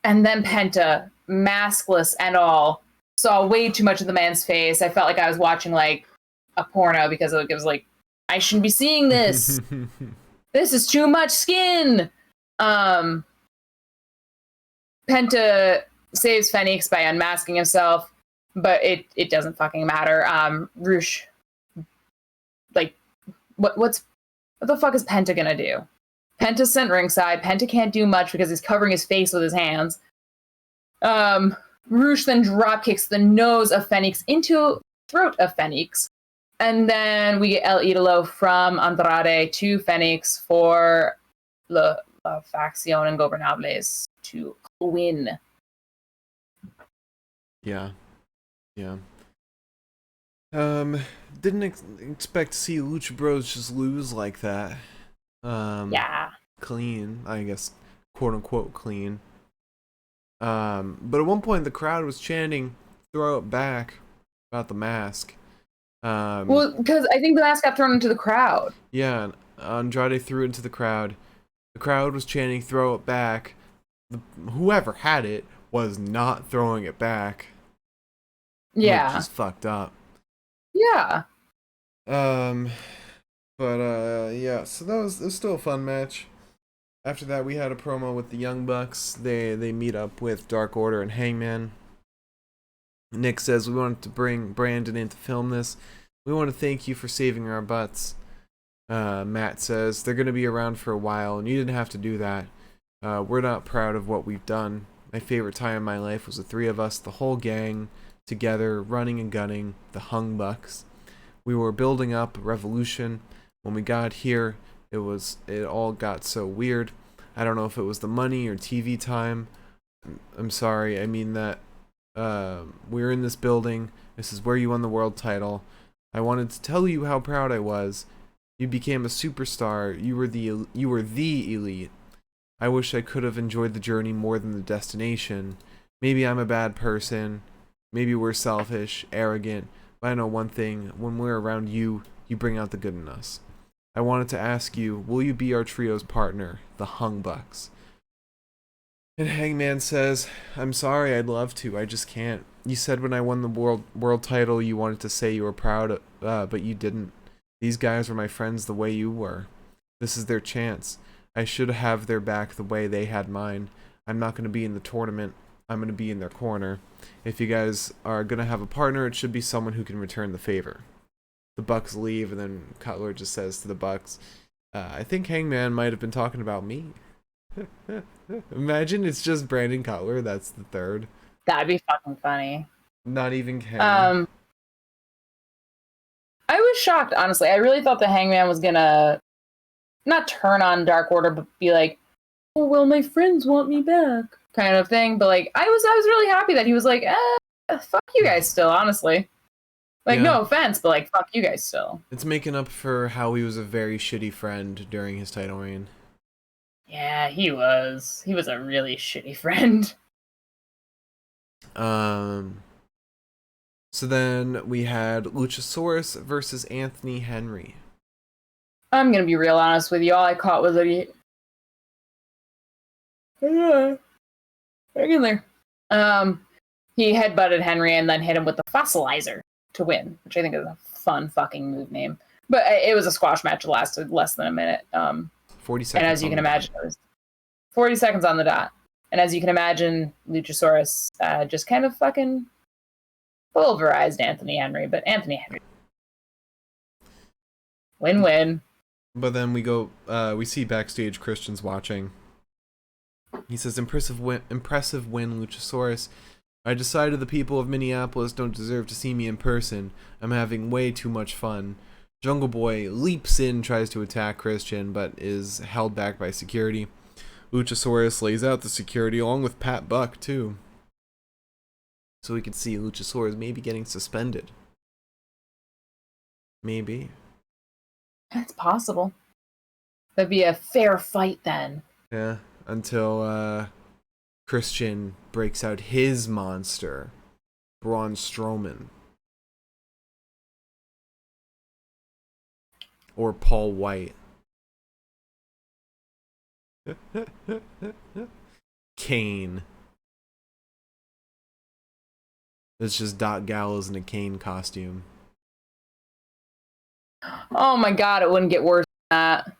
And then Penta, maskless and all, saw way too much of the man's face. I felt like I was watching like a porno because it was like, I shouldn't be seeing this. This is too much skin. Penta saves Phoenix by unmasking himself, but it doesn't fucking matter. Roosh, like, what the fuck is Penta gonna do? Penta's sent ringside. Penta can't do much because he's covering his face with his hands. Roosh then drop kicks the nose of Phoenix into throat of Phoenix. And then we get El Idolo from Andrade to Phoenix for La Facción Ingobernables to win. Yeah. Didn't expect to see Lucha Bros just lose like that. Yeah. Clean, I guess, quote unquote clean. But at one point the crowd was chanting, "Throw it back," about the mask. Well, because I think the mask got thrown into the crowd. Yeah, Andrade threw it into the crowd. The crowd was chanting, "Throw it back." Whoever had it was not throwing it back. Yeah. Which is fucked up. Yeah. Yeah, so that was still a fun match. After that, we had a promo with the Young Bucks. They meet up with Dark Order and Hangman. Nick says, "We wanted to bring Brandon in to film this. We want to thank you for saving our butts." Matt says, "They're going to be around for a while, and you didn't have to do that. We're not proud of what we've done. My favorite time in my life was the three of us, the whole gang, together, running and gunning, the Hung Bucks. We were building up a revolution. When we got here, it all got so weird. I don't know if it was the money or TV time. I'm sorry, I mean that we're in this building. This is where you won the world title. I wanted to tell you how proud I was. You became a superstar. You were the elite. I wish I could have enjoyed the journey more than the destination. Maybe I'm a bad person. Maybe we're selfish, arrogant. But I know one thing. When we're around you, you bring out the good in us. I wanted to ask you, will you be our trio's partner, the Hung Bucks?" And Hangman says, "I'm sorry, I'd love to. I just can't. You said when I won the world title you wanted to say you were proud, but you didn't. These guys were my friends the way you were. This is their chance. I should have their back the way they had mine. I'm not going to be in the tournament. I'm going to be in their corner. If you guys are going to have a partner, it should be someone who can return the favor." The Bucks leave, and then Cutler just says to the Bucks, "I think Hangman might have been talking about me." Imagine it's just Brandon Cutler. That's the third. That'd be fucking funny. Not even Ken. I was shocked, honestly. I really thought the Hangman was gonna not turn on Dark Order, but be like, "Oh well, my friends want me back," kind of thing. But like, I was really happy that he was like, "Fuck you guys," still, honestly. Like, yeah. No offense, but like, fuck you guys still. It's making up for how he was a very shitty friend during his title reign. Yeah, he was. He was a really shitty friend. So then we had Luchasaurus versus Anthony Henry. I'm gonna be real honest with y'all. I caught with it. Hang in there. He headbutted Henry and then hit him with the fossilizer to win, which I think is a fun fucking move name. But it was a squash match that lasted less than a minute. 40 seconds. And as you can imagine, it was 40 seconds on the dot. And as you can imagine, Luchasaurus just kind of fucking pulverized Anthony Henry. But Anthony Henry. Win-win. But then we see backstage Christian's watching. He says, impressive win, Luchasaurus. I decided the people of Minneapolis don't deserve to see me in person. I'm having way too much fun. Jungle Boy leaps in, tries to attack Christian, but is held back by security. Luchasaurus lays out the security along with Pat Buck, too. So we could see Luchasaurus maybe getting suspended. Maybe. That's possible. That'd be a fair fight then. Yeah, until Christian breaks out his monster, Braun Strowman. Or Paul White. Kane. It's just Doc Gallows in a Kane costume. Oh my god, it wouldn't get worse than that.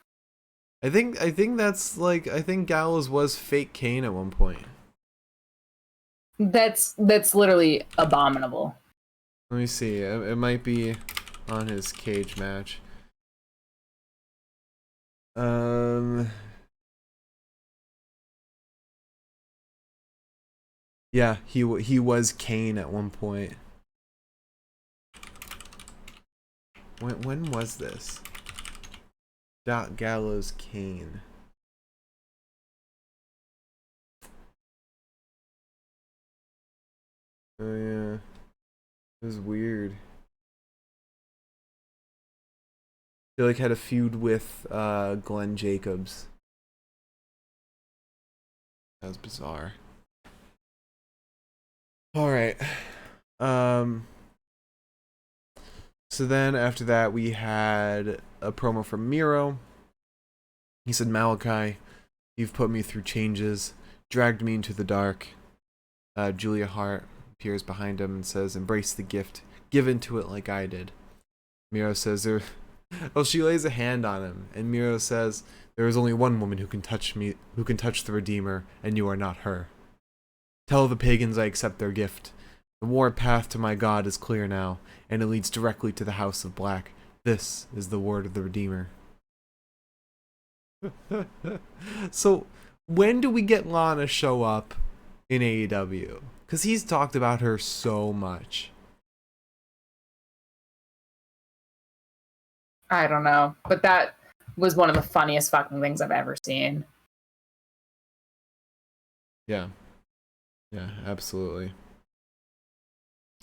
I think that's like, I think Gallows was fake Kane at one point. That's literally abominable. Let me see. It might be on his cage match. Yeah, he was Kane at one point. When was this? Doc Gallows Kane. Oh yeah, it was weird. He like had a feud with Glenn Jacobs. That was bizarre. All right. So then after that we had a promo from Miro. He said, Malachi, you've put me through changes, dragged me into the dark. Julia Hart appears behind him and says, embrace the gift, give into it like I did. Miro says, well, she lays a hand on him, and Miro says, there is only one woman who can touch me, who can touch the Redeemer, and you are not her. Tell the pagans I accept their gift. The war path to my God is clear now, and it leads directly to the House of Black. This is the word of the Redeemer. So, when do we get Lana show up in AEW? Because he's talked about her so much. I don't know, but that was one of the funniest fucking things I've ever seen. Yeah. Yeah, absolutely.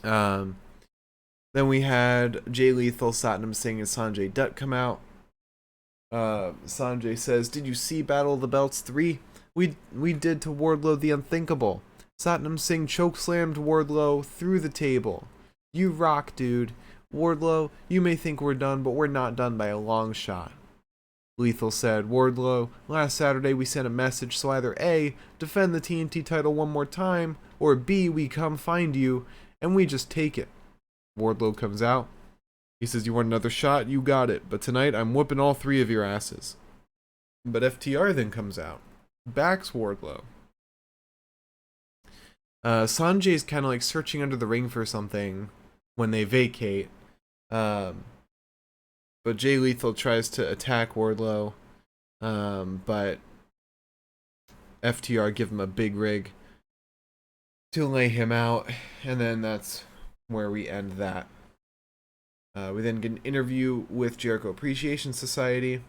Then we had Jay Lethal, Satnam Singh, and Sanjay Dutt come out. Sanjay says, did you see Battle of the Belts 3? We did to Wardlow the unthinkable. Satnam Singh chokeslammed Wardlow through the table. You rock, dude. Wardlow, you may think we're done, but we're not done by a long shot. Lethal said, Wardlow, last Saturday we sent a message, so either A, defend the TNT title one more time, or B, we come find you, and we just take it. Wardlow comes out. He says, you want another shot? You got it, but tonight I'm whooping all three of your asses. But FTR then comes out. Backs Wardlow. Sanjay's kind of like searching under the ring for something when they vacate. But Jay Lethal tries to attack Wardlow. But FTR give him a big rig to lay him out. And then that's where we end that. We then get an interview with Jericho Appreciation Society.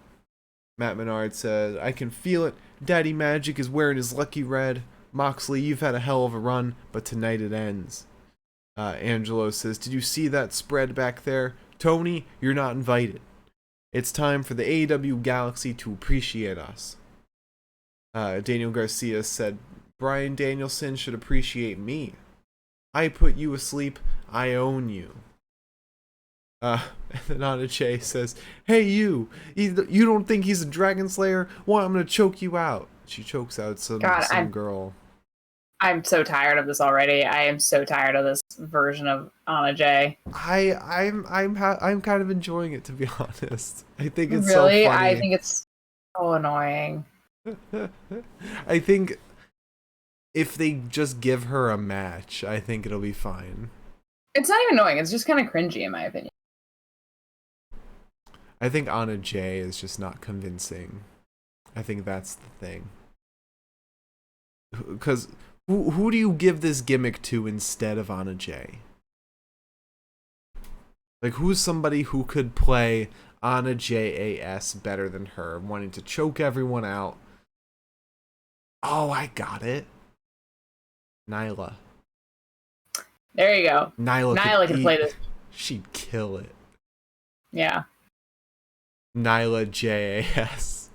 Matt Menard said, I can feel it. Daddy Magic is wearing his lucky red. Moxley, you've had a hell of a run, but tonight it ends. Angelo says, did you see that spread back there? Tony, you're not invited. It's time for the AEW Galaxy to appreciate us. Daniel Garcia said, Bryan Danielson should appreciate me. I put you asleep. I own you. And then Anna Jay says, hey you don't think he's a Dragon Slayer? Well, I'm gonna choke you out. She chokes out some girl. I'm so tired of this already. I am so tired of this version of Anna Jay. I'm kind of enjoying it, to be honest. I think it's really? so funny. I think it's so annoying. I think if they just give her a match, I think it'll be fine. It's not even annoying. It's just kind of cringy, in my opinion. I think Anna Jay is just not convincing. I think that's the thing. Because who do you give this gimmick to instead of Anna Jay? Like, who's somebody who could play Anna JAS better than her, wanting to choke everyone out? Oh, I got it. Nyla. There you go. Nyla could play this. She'd kill it. Yeah. Nyla JAS.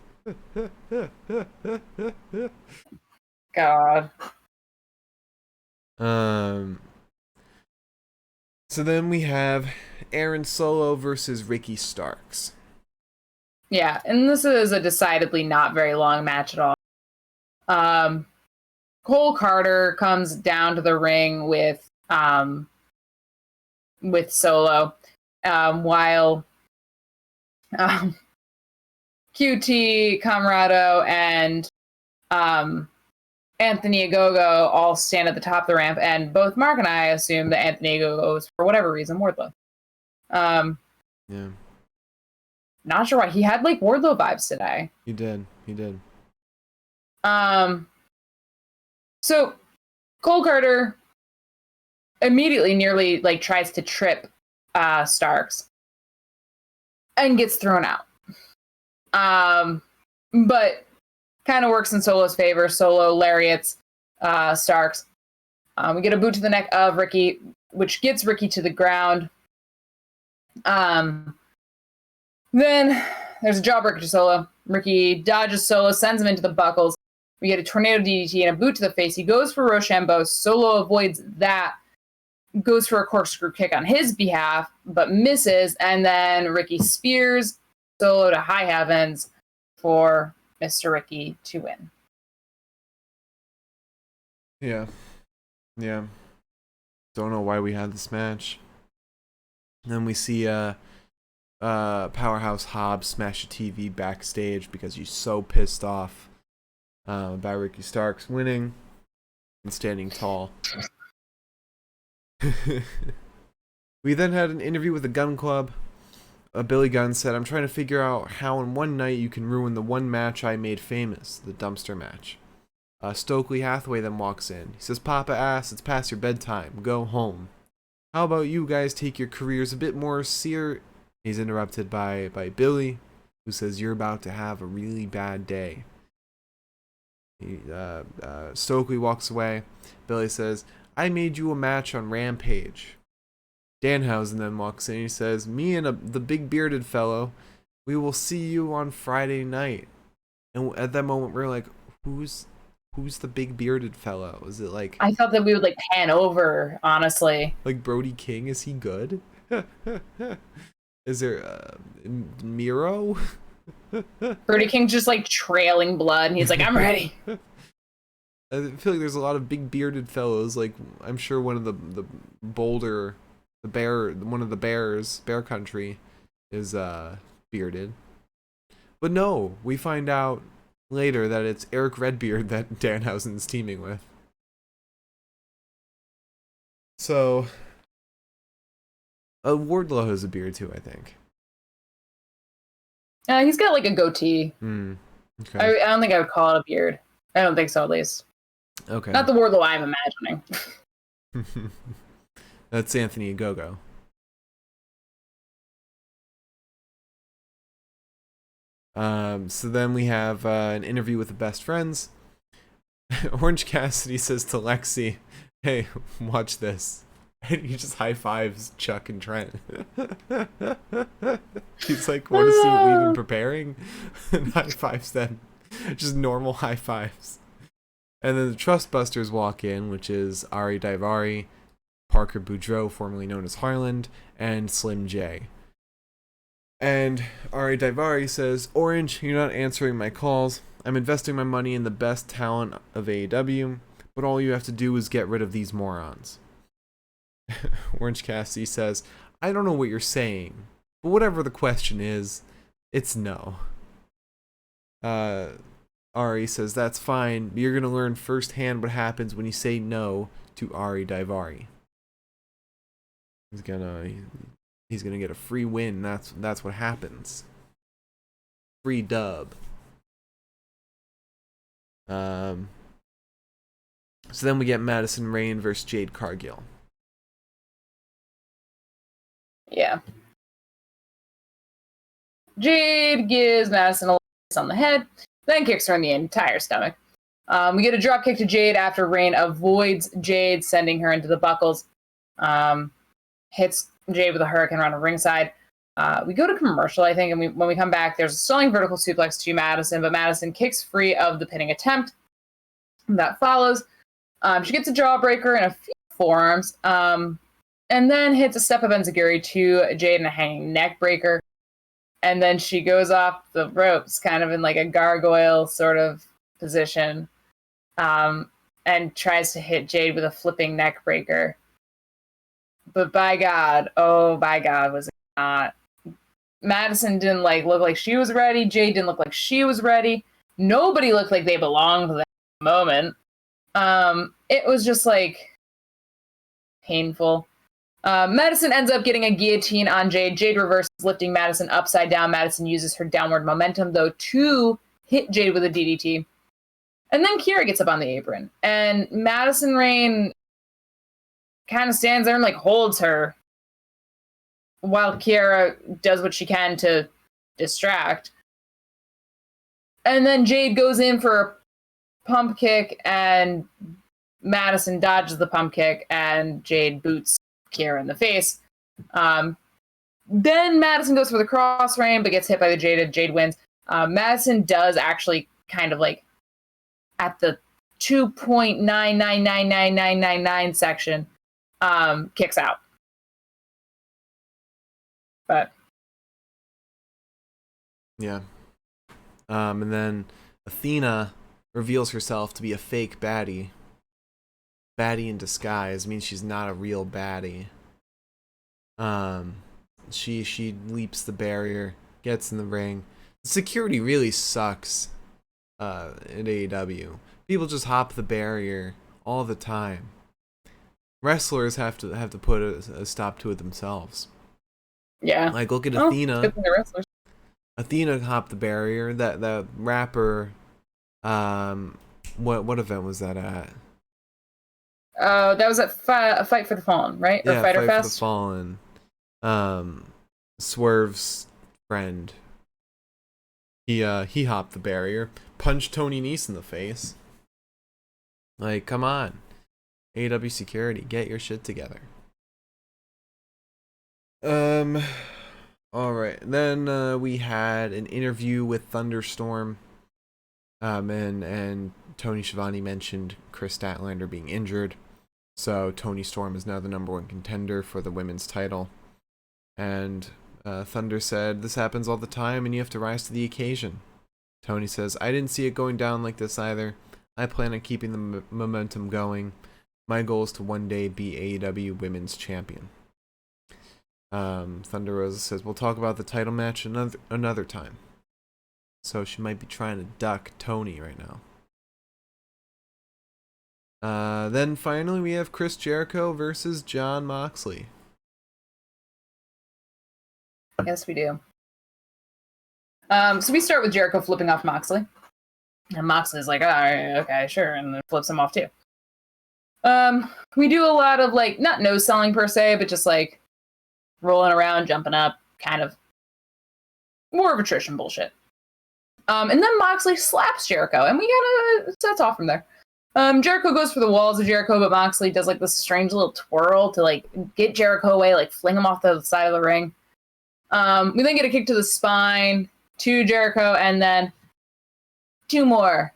God. So then we have Aaron Solo versus Ricky Starks. Yeah, and this is a decidedly not very long match at all. Cole Carter comes down to the ring with Solo, while QT, Camarado, and Anthony Ogogo all stand at the top of the ramp, and both Mark and I assume that Anthony Ogogo is, for whatever reason, Wardlow. Yeah. Not sure why. He had like Wardlow vibes today. He did. So Cole Carter immediately nearly like tries to trip Starks and gets thrown out. But kind of works in Solo's favor. Solo lariats Starks. We get a boot to the neck of Ricky, which gets Ricky to the ground. Then there's a jawbreaker to Solo. Ricky dodges Solo, sends him into the buckles. We get a tornado DDT and a boot to the face. He goes for Rochambeau. Solo avoids that. Goes for a corkscrew kick on his behalf, but misses. And then Ricky spears Solo to high heavens for Mr. Ricky to win. Yeah. Don't know why we had this match. Then we see Powerhouse Hobbs smash a TV backstage because he's so pissed off about Ricky Starks winning and standing tall. We then had an interview with the Gun Club. Billy Gunn said, "I'm trying to figure out how in one night you can ruin the one match I made famous, the dumpster match." Stokely Hathaway then walks in. He says, "Papa ass, it's past your bedtime. Go home. How about you guys take your careers a bit more serious?" He's interrupted by Billy, who says, "You're about to have a really bad day." Stokely walks away. Billy says, "I made you a match on Rampage." Danhausen then walks in. He says, "Me and the big bearded fellow, we will see you on Friday night." And at that moment, we're like, who's the big bearded fellow? Is it like... I thought that we would like pan over, honestly. Like Brody King, is he good? Is there Miro? Brody King's just like trailing blood, and he's like, "I'm ready." I feel like there's a lot of big bearded fellows. Like, I'm sure one of the Boulder, one of the bears, Bear Country, is bearded. But no, we find out later that it's Eric Redbeard that Danhausen's teaming with. So, Wardlow has a beard too, I think. He's got like a goatee. Okay. I don't think I would call it a beard. I don't think so, at least. Okay. Not the Wardlow I'm imagining. That's Anthony Ogogo. So then we have an interview with the best friends. Orange Cassidy says to Lexi, "Hey, watch this." And he just high fives Chuck and Trent. He's like, "Want to see what we've been preparing?" And high fives them. Just normal high fives. And then the Trustbusters walk in, which is Ari Daivari, Parker Boudreaux, formerly known as Harland, and Slim J. And Ari Daivari says, "Orange, you're not answering my calls. I'm investing my money in the best talent of AEW, but all you have to do is get rid of these morons." Orange Cassidy says, "I don't know what you're saying, but whatever the question is, it's no." Ari says, "That's fine, but you're going to learn firsthand what happens when you say no to Ari Daivari. He's gonna get a free win. That's what happens free dub. So then we get Madison Rain versus Jade Cargill. Yeah. Jade gives Madison a kiss on the head, then kicks her in the entire stomach. We get a drop kick to Jade after Rain avoids Jade, sending her into the buckles. Hits Jade with a hurricane around the ringside. We go to commercial, I think, and when we come back, there's a stunning vertical suplex to Madison, but Madison kicks free of the pinning attempt. That follows. She gets a jawbreaker and a few forearms, and then hits a step of enziguri to Jade and a hanging neck breaker. And then she goes off the ropes, kind of in like a gargoyle sort of position, and tries to hit Jade with a flipping neck breaker. But by God, was it not? Madison didn't look like she was ready. Jade didn't look like she was ready. Nobody looked like they belonged to that moment. It was just painful. Madison ends up getting a guillotine on Jade. Jade reverses, lifting Madison upside down. Madison uses her downward momentum, though, to hit Jade with a DDT. And then Kiera gets up on the apron. And Madison Rain kind of stands there and holds her while Kiera does what she can to distract. And then Jade goes in for a pump kick, and Madison dodges the pump kick, and Jade boots Kiera in the face. Then Madison goes for the cross frame, but gets hit by the Jade, and Jade wins. Madison does actually kind of at the 2.9999999 section, kicks out. But yeah. And then Athena reveals herself to be a fake baddie. Baddie in disguise means she's not a real baddie. She leaps the barrier, gets in the ring. The security really sucks at AEW. People just hop the barrier all the time. Wrestlers have to put a stop to it themselves. Yeah. Look at Athena. Athena hopped the barrier. That rapper. What event was that at? That was at Fight for the Fallen, right? Yeah, or Fighter Fight Fest? for the Fallen. Swerve's friend. He hopped the barrier, punched Tony Nese in the face. Come on. AEW security, get your shit together. Alright, then we had an interview with Thunderstorm. And Tony Schiavone mentioned Chris Statlander being injured. So Tony Storm is now the #1 contender for the women's title. And Thunder said, "This happens all the time and you have to rise to the occasion." Tony says, "I didn't see it going down like this either. I plan on keeping the momentum going. My goal is to one day be AEW Women's Champion." Thunder Rosa says, "We'll talk about the title match another time." So she might be trying to duck Tony right now. Then finally we have Chris Jericho versus Jon Moxley. Yes, we do. So we start with Jericho flipping off Moxley. And Moxley's like, all right, okay, sure. And then flips him off too. We do a lot of not no selling per se, but just rolling around, jumping up, kind of more of attrition bullshit. And then Moxley slaps Jericho, and we sets off from there. Jericho goes for the walls of Jericho, but Moxley does this strange little twirl to get Jericho away, fling him off the side of the ring. We then get a kick to the spine to Jericho, and then 2 more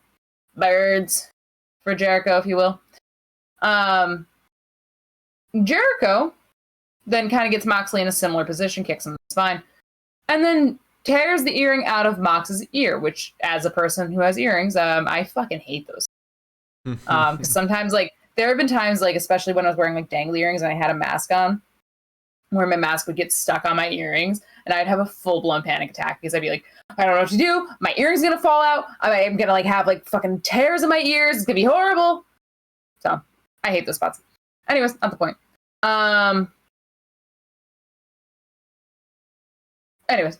birds for Jericho, if you will. Jericho then kind of gets Moxley in a similar position, kicks him in the spine, and then tears the earring out of Mox's ear, which, as a person who has earrings, I fucking hate those. Because sometimes, there have been times, especially when I was wearing, dangly earrings and I had a mask on, where my mask would get stuck on my earrings, and I'd have a full-blown panic attack, because I'd be like, I don't know what to do, my earring's gonna fall out, I'm gonna, have, fucking tears in my ears, it's gonna be horrible. So, I hate those spots. Anyways, not the point. Anyways.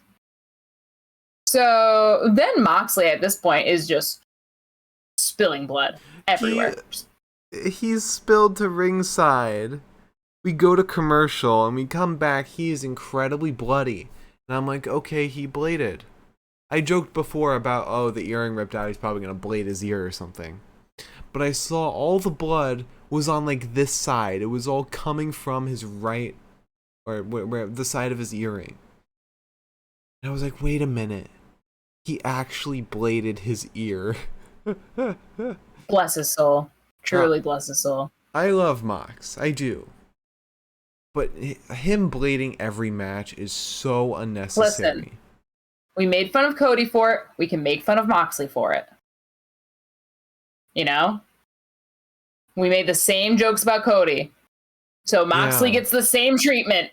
So then Moxley at this point is just spilling blood everywhere. He's spilled to ringside. We go to commercial and we come back. He is incredibly bloody. And I'm like, okay, he bladed. I joked before about, the earring ripped out. He's probably going to blade his ear or something. But I saw all the blood was on like this side. It was all coming from his right, or where the side of his earring. And I was like, wait a minute. He actually bladed his ear. Bless his soul. Truly bless his soul. I love Mox. I do. But him blading every match is so unnecessary. Listen, we made fun of Cody for it. We can make fun of Moxley for it. You know? We made the same jokes about Cody. So Moxley gets the same treatment.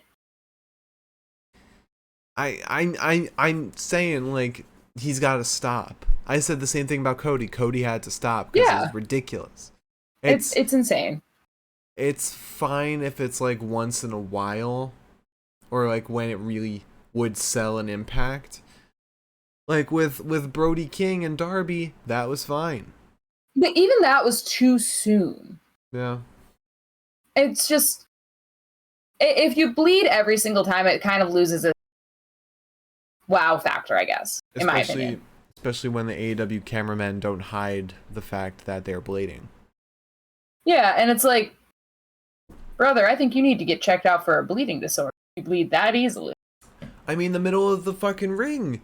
I'm saying, like, he's got to stop. I said the same thing about Cody. Cody had to stop because it was ridiculous. It's insane. It's fine if it's like once in a while, or like when it really would sell an Impact. Like with Brody King and Darby, that was fine. But even that was too soon. Yeah. It's just, if you bleed every single time, it kind of loses its wow factor, I guess, in my opinion. Especially when the AEW cameramen don't hide the fact that they're bleeding. Yeah, and it's like, brother, I think you need to get checked out for a bleeding disorder. You bleed that easily. I mean, the middle of the fucking ring.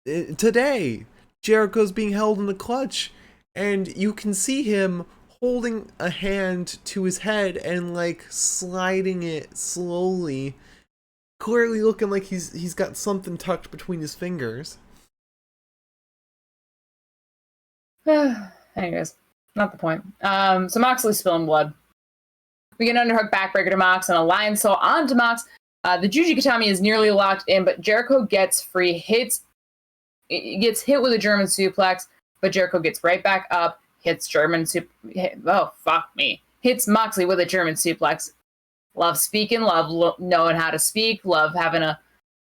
Today, Jericho's being held in the clutch, and you can see him holding a hand to his head and, like, sliding it slowly. Clearly looking like he's got something tucked between his fingers. Anyways, not the point. So Moxley's spilling blood. We get an underhook backbreaker to Mox and a lion saw onto Mox. The Juji Katami is nearly locked in, but Jericho gets free, gets hit with a German suplex, but Jericho gets right back up, hits Moxley with a German suplex. Love speaking, love knowing how to speak, love having a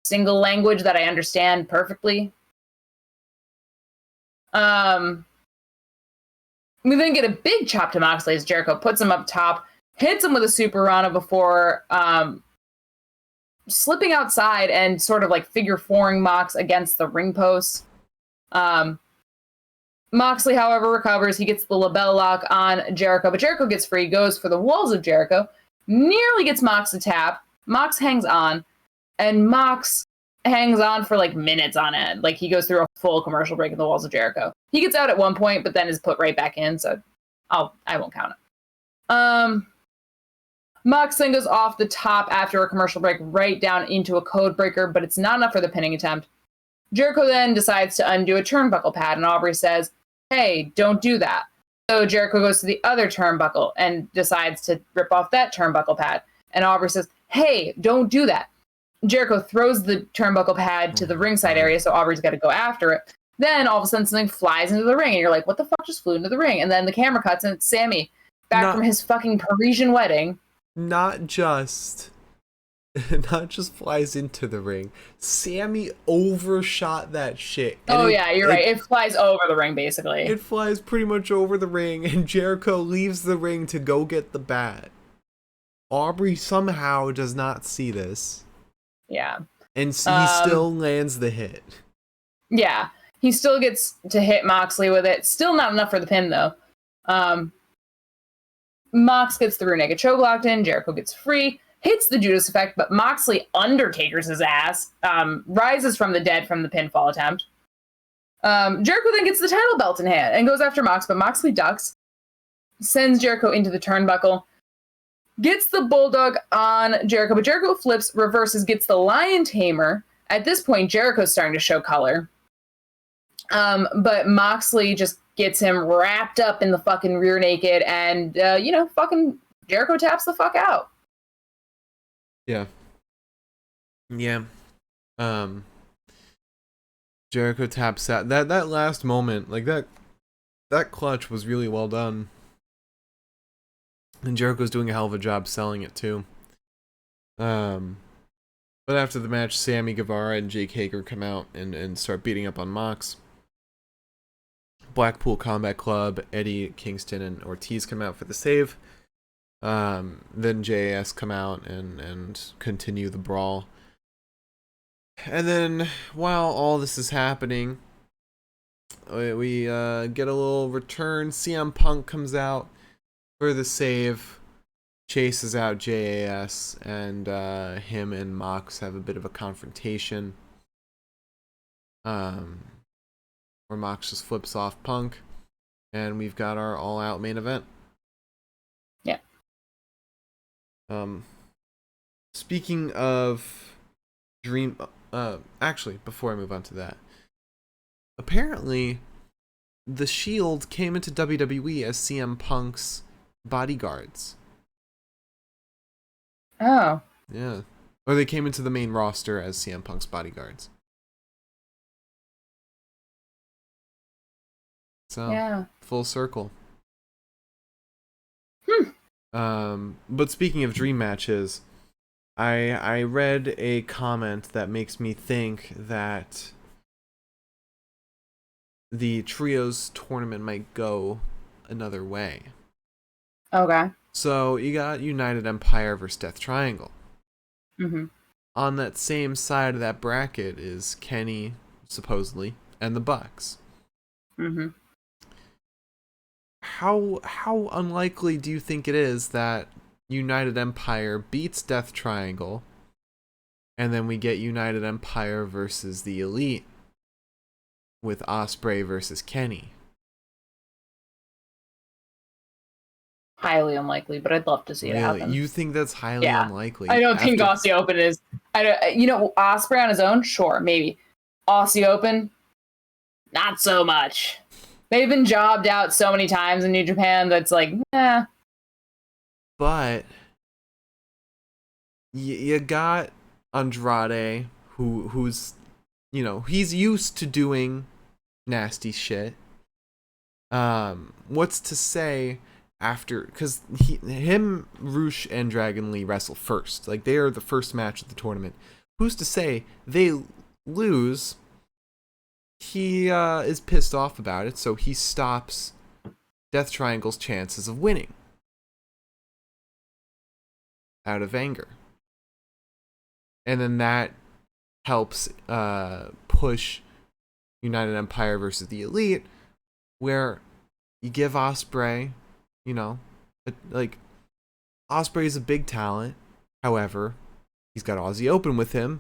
single language that I understand perfectly. We then get a big chop to Moxley as Jericho puts him up top, hits him with a Super Rana before slipping outside and sort of like figure fouring Mox against the ring post. Moxley, however, recovers. He gets the label lock on Jericho, but Jericho gets free, goes for the walls of Jericho, nearly gets Mox to tap. Mox hangs on, and Mox hangs on for like minutes on end. Like, he goes through a full commercial break in the walls of Jericho. He gets out at one point, but then is put right back in, so I won't count it. Mox then goes off the top after a commercial break right down into a code breaker, but it's not enough for the pinning attempt. Jericho then decides to undo a turnbuckle pad, and Aubrey says, hey, don't do that. So Jericho goes to the other turnbuckle and decides to rip off that turnbuckle pad. And Aubrey says, hey, don't do that. Jericho throws the turnbuckle pad to the ringside area, so Aubrey's got to go after it. Then all of a sudden something flies into the ring, and you're like, what the fuck just flew into the ring? And then the camera cuts, and it's Sammy back from his fucking Parisian wedding. Not just flies into the ring. Sammy overshot that shit. You're right. It flies over the ring, basically. It flies pretty much over the ring, and Jericho leaves the ring to go get the bat. Aubrey somehow does not see this. Yeah. And he still lands the hit. Yeah. He still gets to hit Moxley with it. Still not enough for the pin, though. Mox gets the rear naked choke locked in. Jericho gets free. Hits the Judas effect, but Moxley undertakers his ass. Rises from the dead from the pinfall attempt. Jericho then gets the title belt in hand and goes after Mox, but Moxley ducks. Sends Jericho into the turnbuckle. Gets the bulldog on Jericho, but Jericho flips, reverses, gets the lion tamer. At this point, Jericho's starting to show color. But Moxley just gets him wrapped up in the fucking rear naked, and, fucking Jericho taps the fuck out. Yeah. Yeah. Jericho taps out. That last moment, like that clutch was really well done. And Jericho's doing a hell of a job selling it too. But But after the match, Sammy Guevara and Jake Hager come out and start beating up on Mox. Blackpool Combat Club, Eddie, Kingston, and Ortiz come out for the save. Then JAS come out and continue the brawl. And then, while all this is happening, we get a little return. CM Punk comes out for the save, chases out JAS, and him and Mox have a bit of a confrontation. Where Mox just flips off Punk, and we've got our all-out main event. Yeah. Speaking of Dream, actually, before I move on to that, apparently, the Shield came into WWE as CM Punk's bodyguards. Oh. Yeah. Or they came into the main roster as CM Punk's bodyguards. So, yeah. Full circle. But speaking of dream matches, I read a comment that makes me think that the Trios tournament might go another way. Okay. So, you got United Empire versus Death Triangle. Mm-hmm. On that same side of that bracket is Kenny, supposedly, and the Bucks. Mm-hmm. How unlikely do you think it is that United Empire beats Death Triangle, and then we get United Empire versus the Elite with Ospreay versus Kenny? Highly unlikely, but I'd love to see it happen. You think that's highly unlikely? I don't think Aussie Open is. Ospreay on his own, sure, maybe. Aussie Open, not so much. They've been jobbed out so many times in New Japan that's like, nah. But you got Andrade, who's, he's used to doing nasty shit. What's to say after, because him, Roosh, and Dragon Lee wrestle first. Like, they are the first match of the tournament. Who's to say they lose? He is pissed off about it, so he stops Death Triangle's chances of winning out of anger. And then that helps push United Empire versus the Elite, where you give Ospreay, Ospreay is a big talent. However, he's got Aussie Open with him.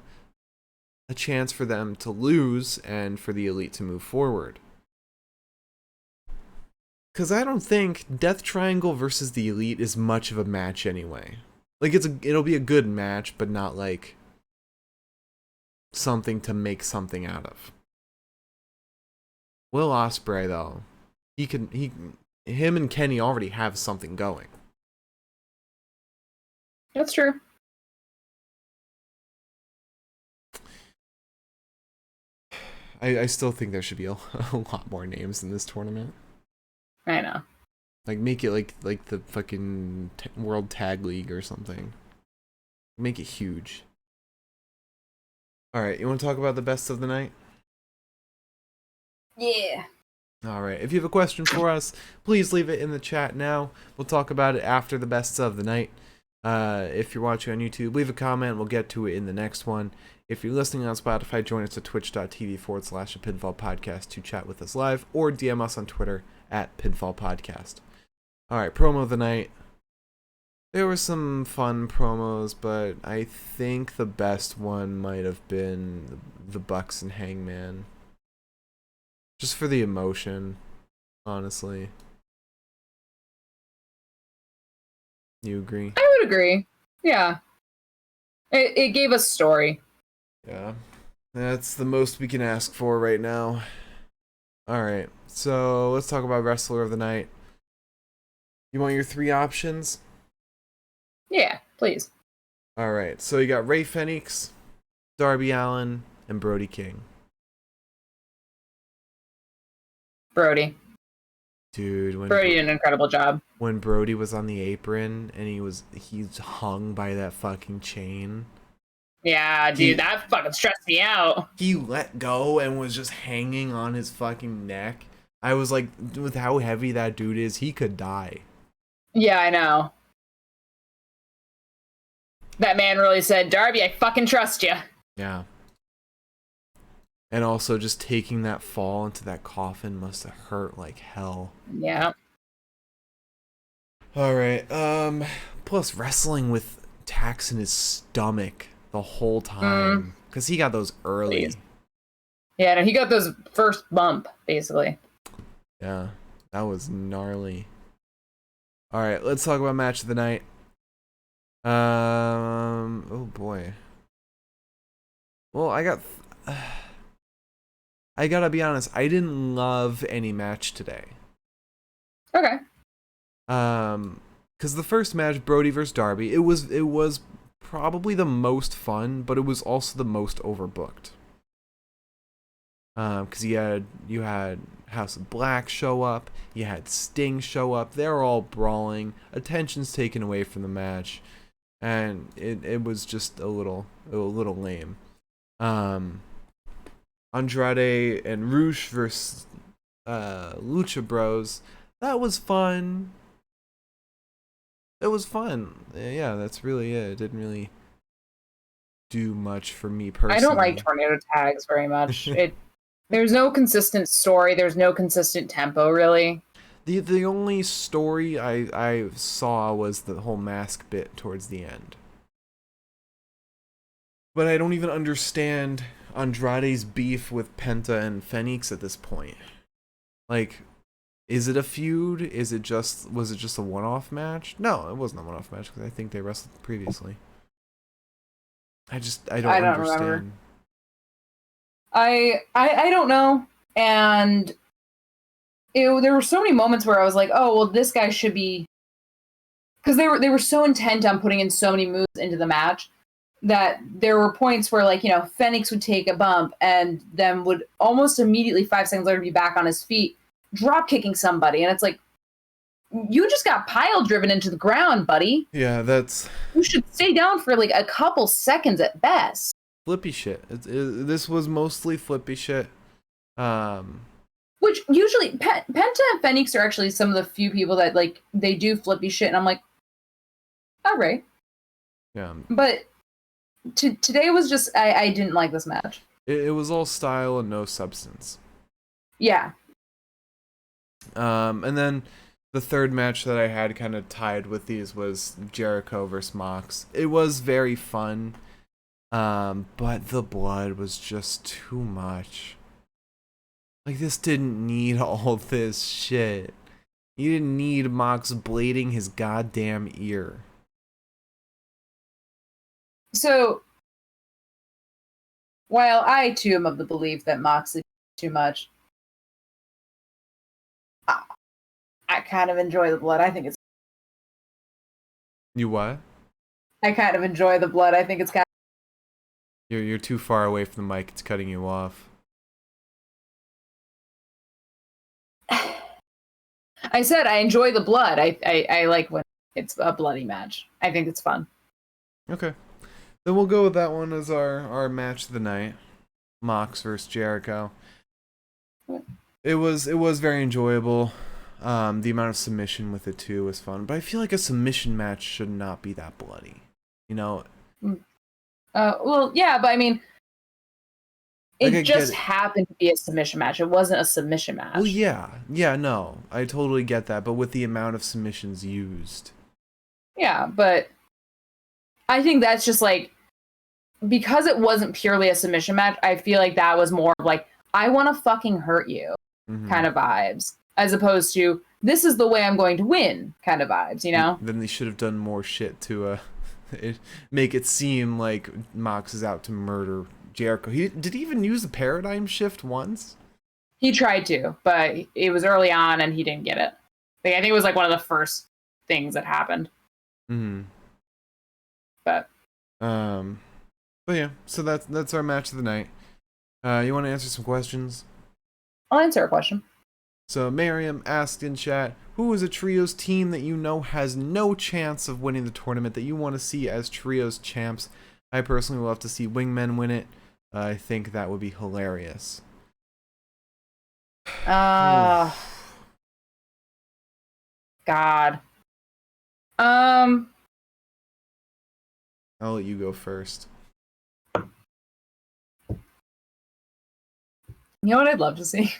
A chance for them to lose and for the Elite to move forward. Because I don't think Death Triangle versus the Elite is much of a match anyway. Like, it'll be a good match, but not like something to make something out of. Will Ospreay, though, him and Kenny already have something going. That's true. I still think there should be a lot more names in this tournament. I know. Like, make it like the fucking World Tag League or something. Make it huge. Alright, you want to talk about the best of the night? Yeah. Alright, if you have a question for us, please leave it in the chat now. We'll talk about it after the best of the night. If you're watching on YouTube, leave a comment. We'll get to it in the next one. If you're listening on Spotify, join us at twitch.tv/pinfall podcast to chat with us live, or DM us on Twitter at Pinfall Podcast. Alright, promo of the night. There were some fun promos, but I think the best one might have been the Bucks and Hangman. Just for the emotion, honestly. You agree? I would agree. Yeah. It gave us story. Yeah. That's the most we can ask for right now. Alright, so let's talk about Wrestler of the Night. You want your 3 options? Yeah, please. Alright, so you got Ray Phoenix, Darby Allin, and Brody King. Brody. Dude, Brody did an incredible job. When Brody was on the apron and he's hung by that fucking chain. Yeah, dude, that fucking stressed me out. He let go and was just hanging on his fucking neck. I was like, with how heavy that dude is, he could die. Yeah, I know. That man really said, Darby, I fucking trust you. Yeah. And also just taking that fall into that coffin must have hurt like hell. Yeah. Alright, plus wrestling with tacks in his stomach the whole time. Because he got those early. Yeah, no, he got those first bump, basically. Yeah, that was gnarly. Alright, let's talk about match of the night. Oh boy. Well, I gotta be honest, I didn't love any match today. Okay. Because the first match, Brody versus Darby, it was probably the most fun, but it was also the most overbooked. Because you had House of Black show up, you had Sting show up, they're all brawling, attention's taken away from the match, and it was just a little lame. Andrade and Rush versus Lucha Bros, that was fun. It was fun. Yeah, that's really it. It didn't really do much for me personally. I don't like tornado tags very much. There's no consistent story. There's no consistent tempo, really. The only story I saw was the whole mask bit towards the end. But I don't even understand Andrade's beef with Penta and Phoenix at this point. Like, is it a feud? Was it just a one-off match? No, it wasn't a one-off match because I think they wrestled previously. I don't understand. Remember. I don't know, and there were so many moments where I was like, oh well, this guy should be, because they were so intent on putting in so many moves into the match that there were points where, like, you know, Phoenix would take a bump and then would almost immediately 5 seconds later be back on his feet, drop kicking somebody, and it's like, you just got pile driven into the ground, buddy. Yeah, you should stay down for like a couple seconds at best. Flippy shit. This was mostly flippy shit. Which usually Penta and Phoenix are actually some of the few people that, like, they do flippy shit, and I'm like, all right. Yeah. But today was just, I didn't like this match. It was all style and no substance. Yeah. And then the third match that I had kind of tied with these was Jericho versus Mox. It was very fun, but the blood was just too much. Like, this didn't need all this shit. You didn't need Mox blading his goddamn ear. So, while I too am of the belief that Moxley too much, I kind of enjoy the blood. I think it's. You what? I kind of enjoy the blood. I think it's kind of. You're too far away from the mic. It's cutting you off. I said I enjoy the blood. I like when it's a bloody match. I think it's fun. Okay. Then we'll go with that one as our match of the night. Mox versus Jericho. It was very enjoyable. The amount of submission with it too was fun, but I feel like a submission match should not be that bloody, you know. Well, yeah, but I mean, it just happened to be a submission match. It wasn't a submission match. Well, yeah, no, I totally get that, but with the amount of submissions used. Yeah, but I think that's just like, because it wasn't purely a submission match, I feel like that was more of like, I want to fucking hurt you kind of vibes, as opposed to, this is the way I'm going to win kind of vibes, you know? Then they should have done more shit to make it seem like Mox is out to murder Jericho. Did he even use the paradigm shift once? He tried to, but it was early on and he didn't get it. Like, I think it was like one of the first things that happened. But yeah, so that's our match of the night. You want to answer some questions? I'll answer a question. So Miriam asked in chat, who is a trios team that you know has no chance of winning the tournament that you want to see as trios champs? I personally would love to see wingmen win it. I think that would be hilarious. God. I'll let you go first. You know what I'd love to see?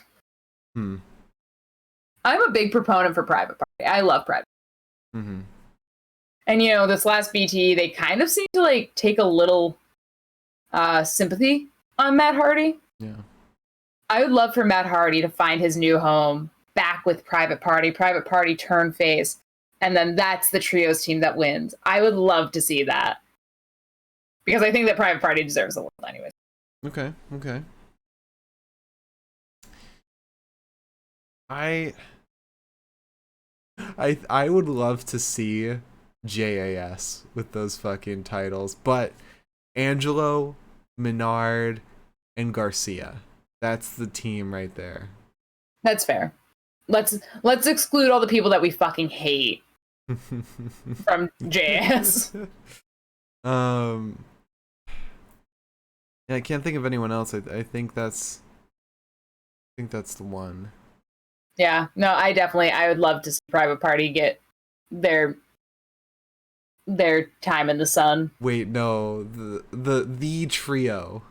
I'm a big proponent for Private Party. I love Private Party. Mm-hmm. And, this last BT, they kind of seem to, like, take a little sympathy on Matt Hardy. Yeah. I would love for Matt Hardy to find his new home back with Private Party turn face, and then that's the trios team that wins. I would love to see that. Because I think that Private Party deserves a little anyways. Okay. I would love to see JAS with those fucking titles, but Angelo, Menard, and Garcia. That's the team right there. That's fair. Let's exclude all the people that we fucking hate from JAS. Yeah, I can't think of anyone else. I think that's the one. Yeah, no, I would love to see Private Party get their time in the sun. Wait, no, the trio.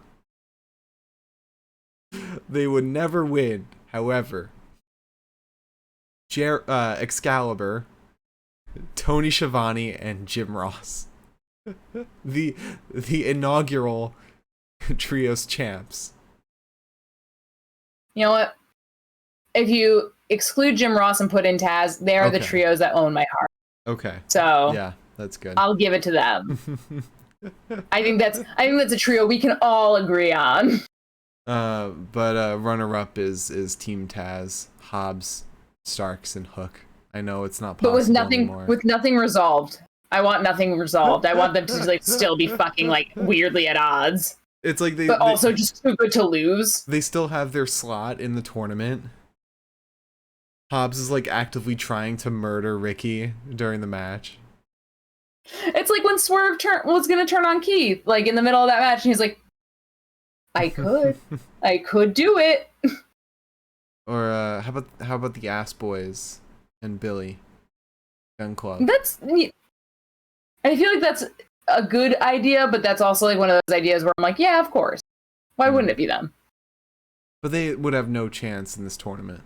They would never win. However, Excalibur, Tony Schiavone, and Jim Ross, the inaugural trios champs. You know what? If you exclude Jim Ross and put in Taz, they are the trios that own my heart. Okay. So yeah, that's good. I'll give it to them. I think that's a trio we can all agree on. But runner-up is Team Taz, Hobbs, Starks, and Hook. I know it's not possible anymore. With nothing resolved. I want nothing resolved. I want them to like still be fucking like weirdly at odds. It's like but also just too good to lose. They still have their slot in the tournament. Hobbs is like actively trying to murder Ricky during the match. It's like when Swerve was gonna turn on Keith, like in the middle of that match, and he's like, I could do it. Or how about the Ass Boys and Billy Gun Club? I feel like that's a good idea, but that's also like one of those ideas where I'm like, yeah, of course. Why wouldn't it be them? But they would have no chance in this tournament.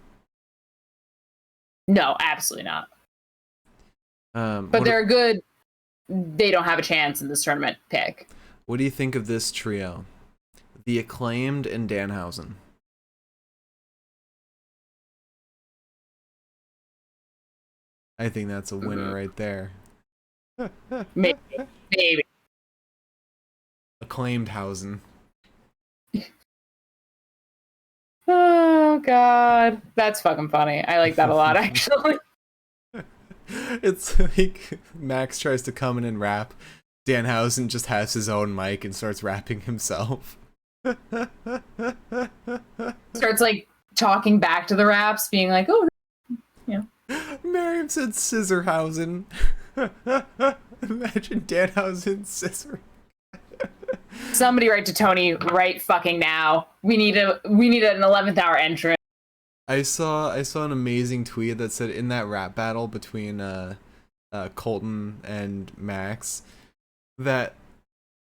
No, absolutely not. But they're a good. They don't have a chance in this tournament pick. What do you think of this trio? The Acclaimed and Danhausen. I think that's a winner right there. Maybe. Acclaimed Hausen. Oh God, that's fucking funny. I like that a lot, actually. It's like Max tries to come in and rap. Danhausen just has his own mic and starts rapping himself. Starts like talking back to the raps, being like, "Oh, yeah." Miriam said Scissorhausen. Imagine Danhausen scissor. Somebody write to Tony right fucking now. We need an 11th hour entrance. I saw an amazing tweet that said in that rap battle between Colton and Max that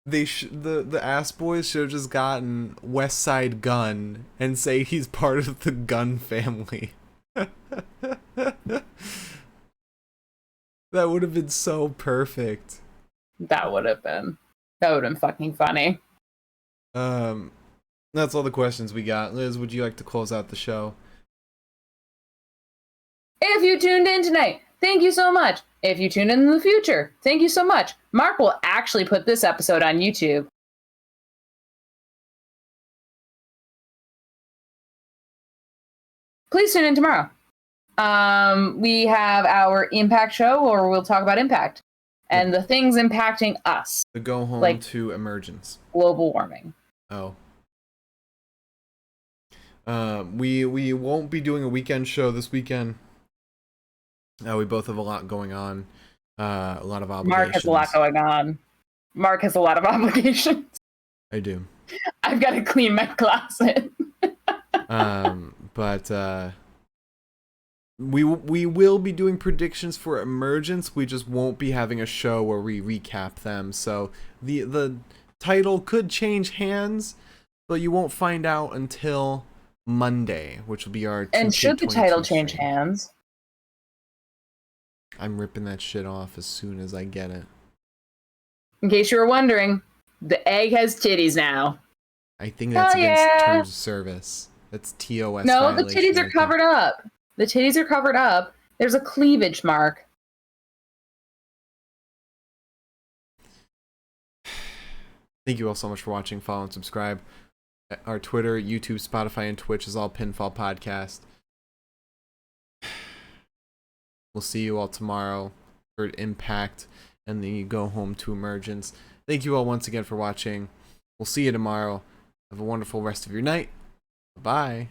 the Ass Boys should have just gotten West Side Gun and say he's part of the Gun family. That would have been so perfect. That would have been fucking funny. That's all the questions we got. Liz, would you like to close out the show? If you tuned in tonight, thank you so much. If you tune in the future, thank you so much. Mark will actually put this episode on YouTube. Please tune in tomorrow. We have our Impact show, or we'll talk about Impact and the things impacting us. The go home to Emergence. Global warming. Oh. We won't be doing a weekend show this weekend. We both have a lot going on. A lot of obligations. Mark has a lot going on. Mark has a lot of obligations. I do. I've got to clean my closet. But we will be doing predictions for Emergence. We just won't be having a show where we recap them. So the title could change hands, but you won't find out until Monday, which will be our. And should the title change hands? I'm ripping that shit off as soon as I get it. In case you were wondering, the egg has titties now. I think that's against terms of service. That's TOS. No, the titties are covered up. The titties are covered up. There's a cleavage mark. Thank you all so much for watching. Follow and subscribe. Our Twitter, YouTube, Spotify, and Twitch is all Pinfall Podcast. We'll see you all tomorrow for Impact, and then you go home to Emergence. Thank you all once again for watching. We'll see you tomorrow. Have a wonderful rest of your night. Bye.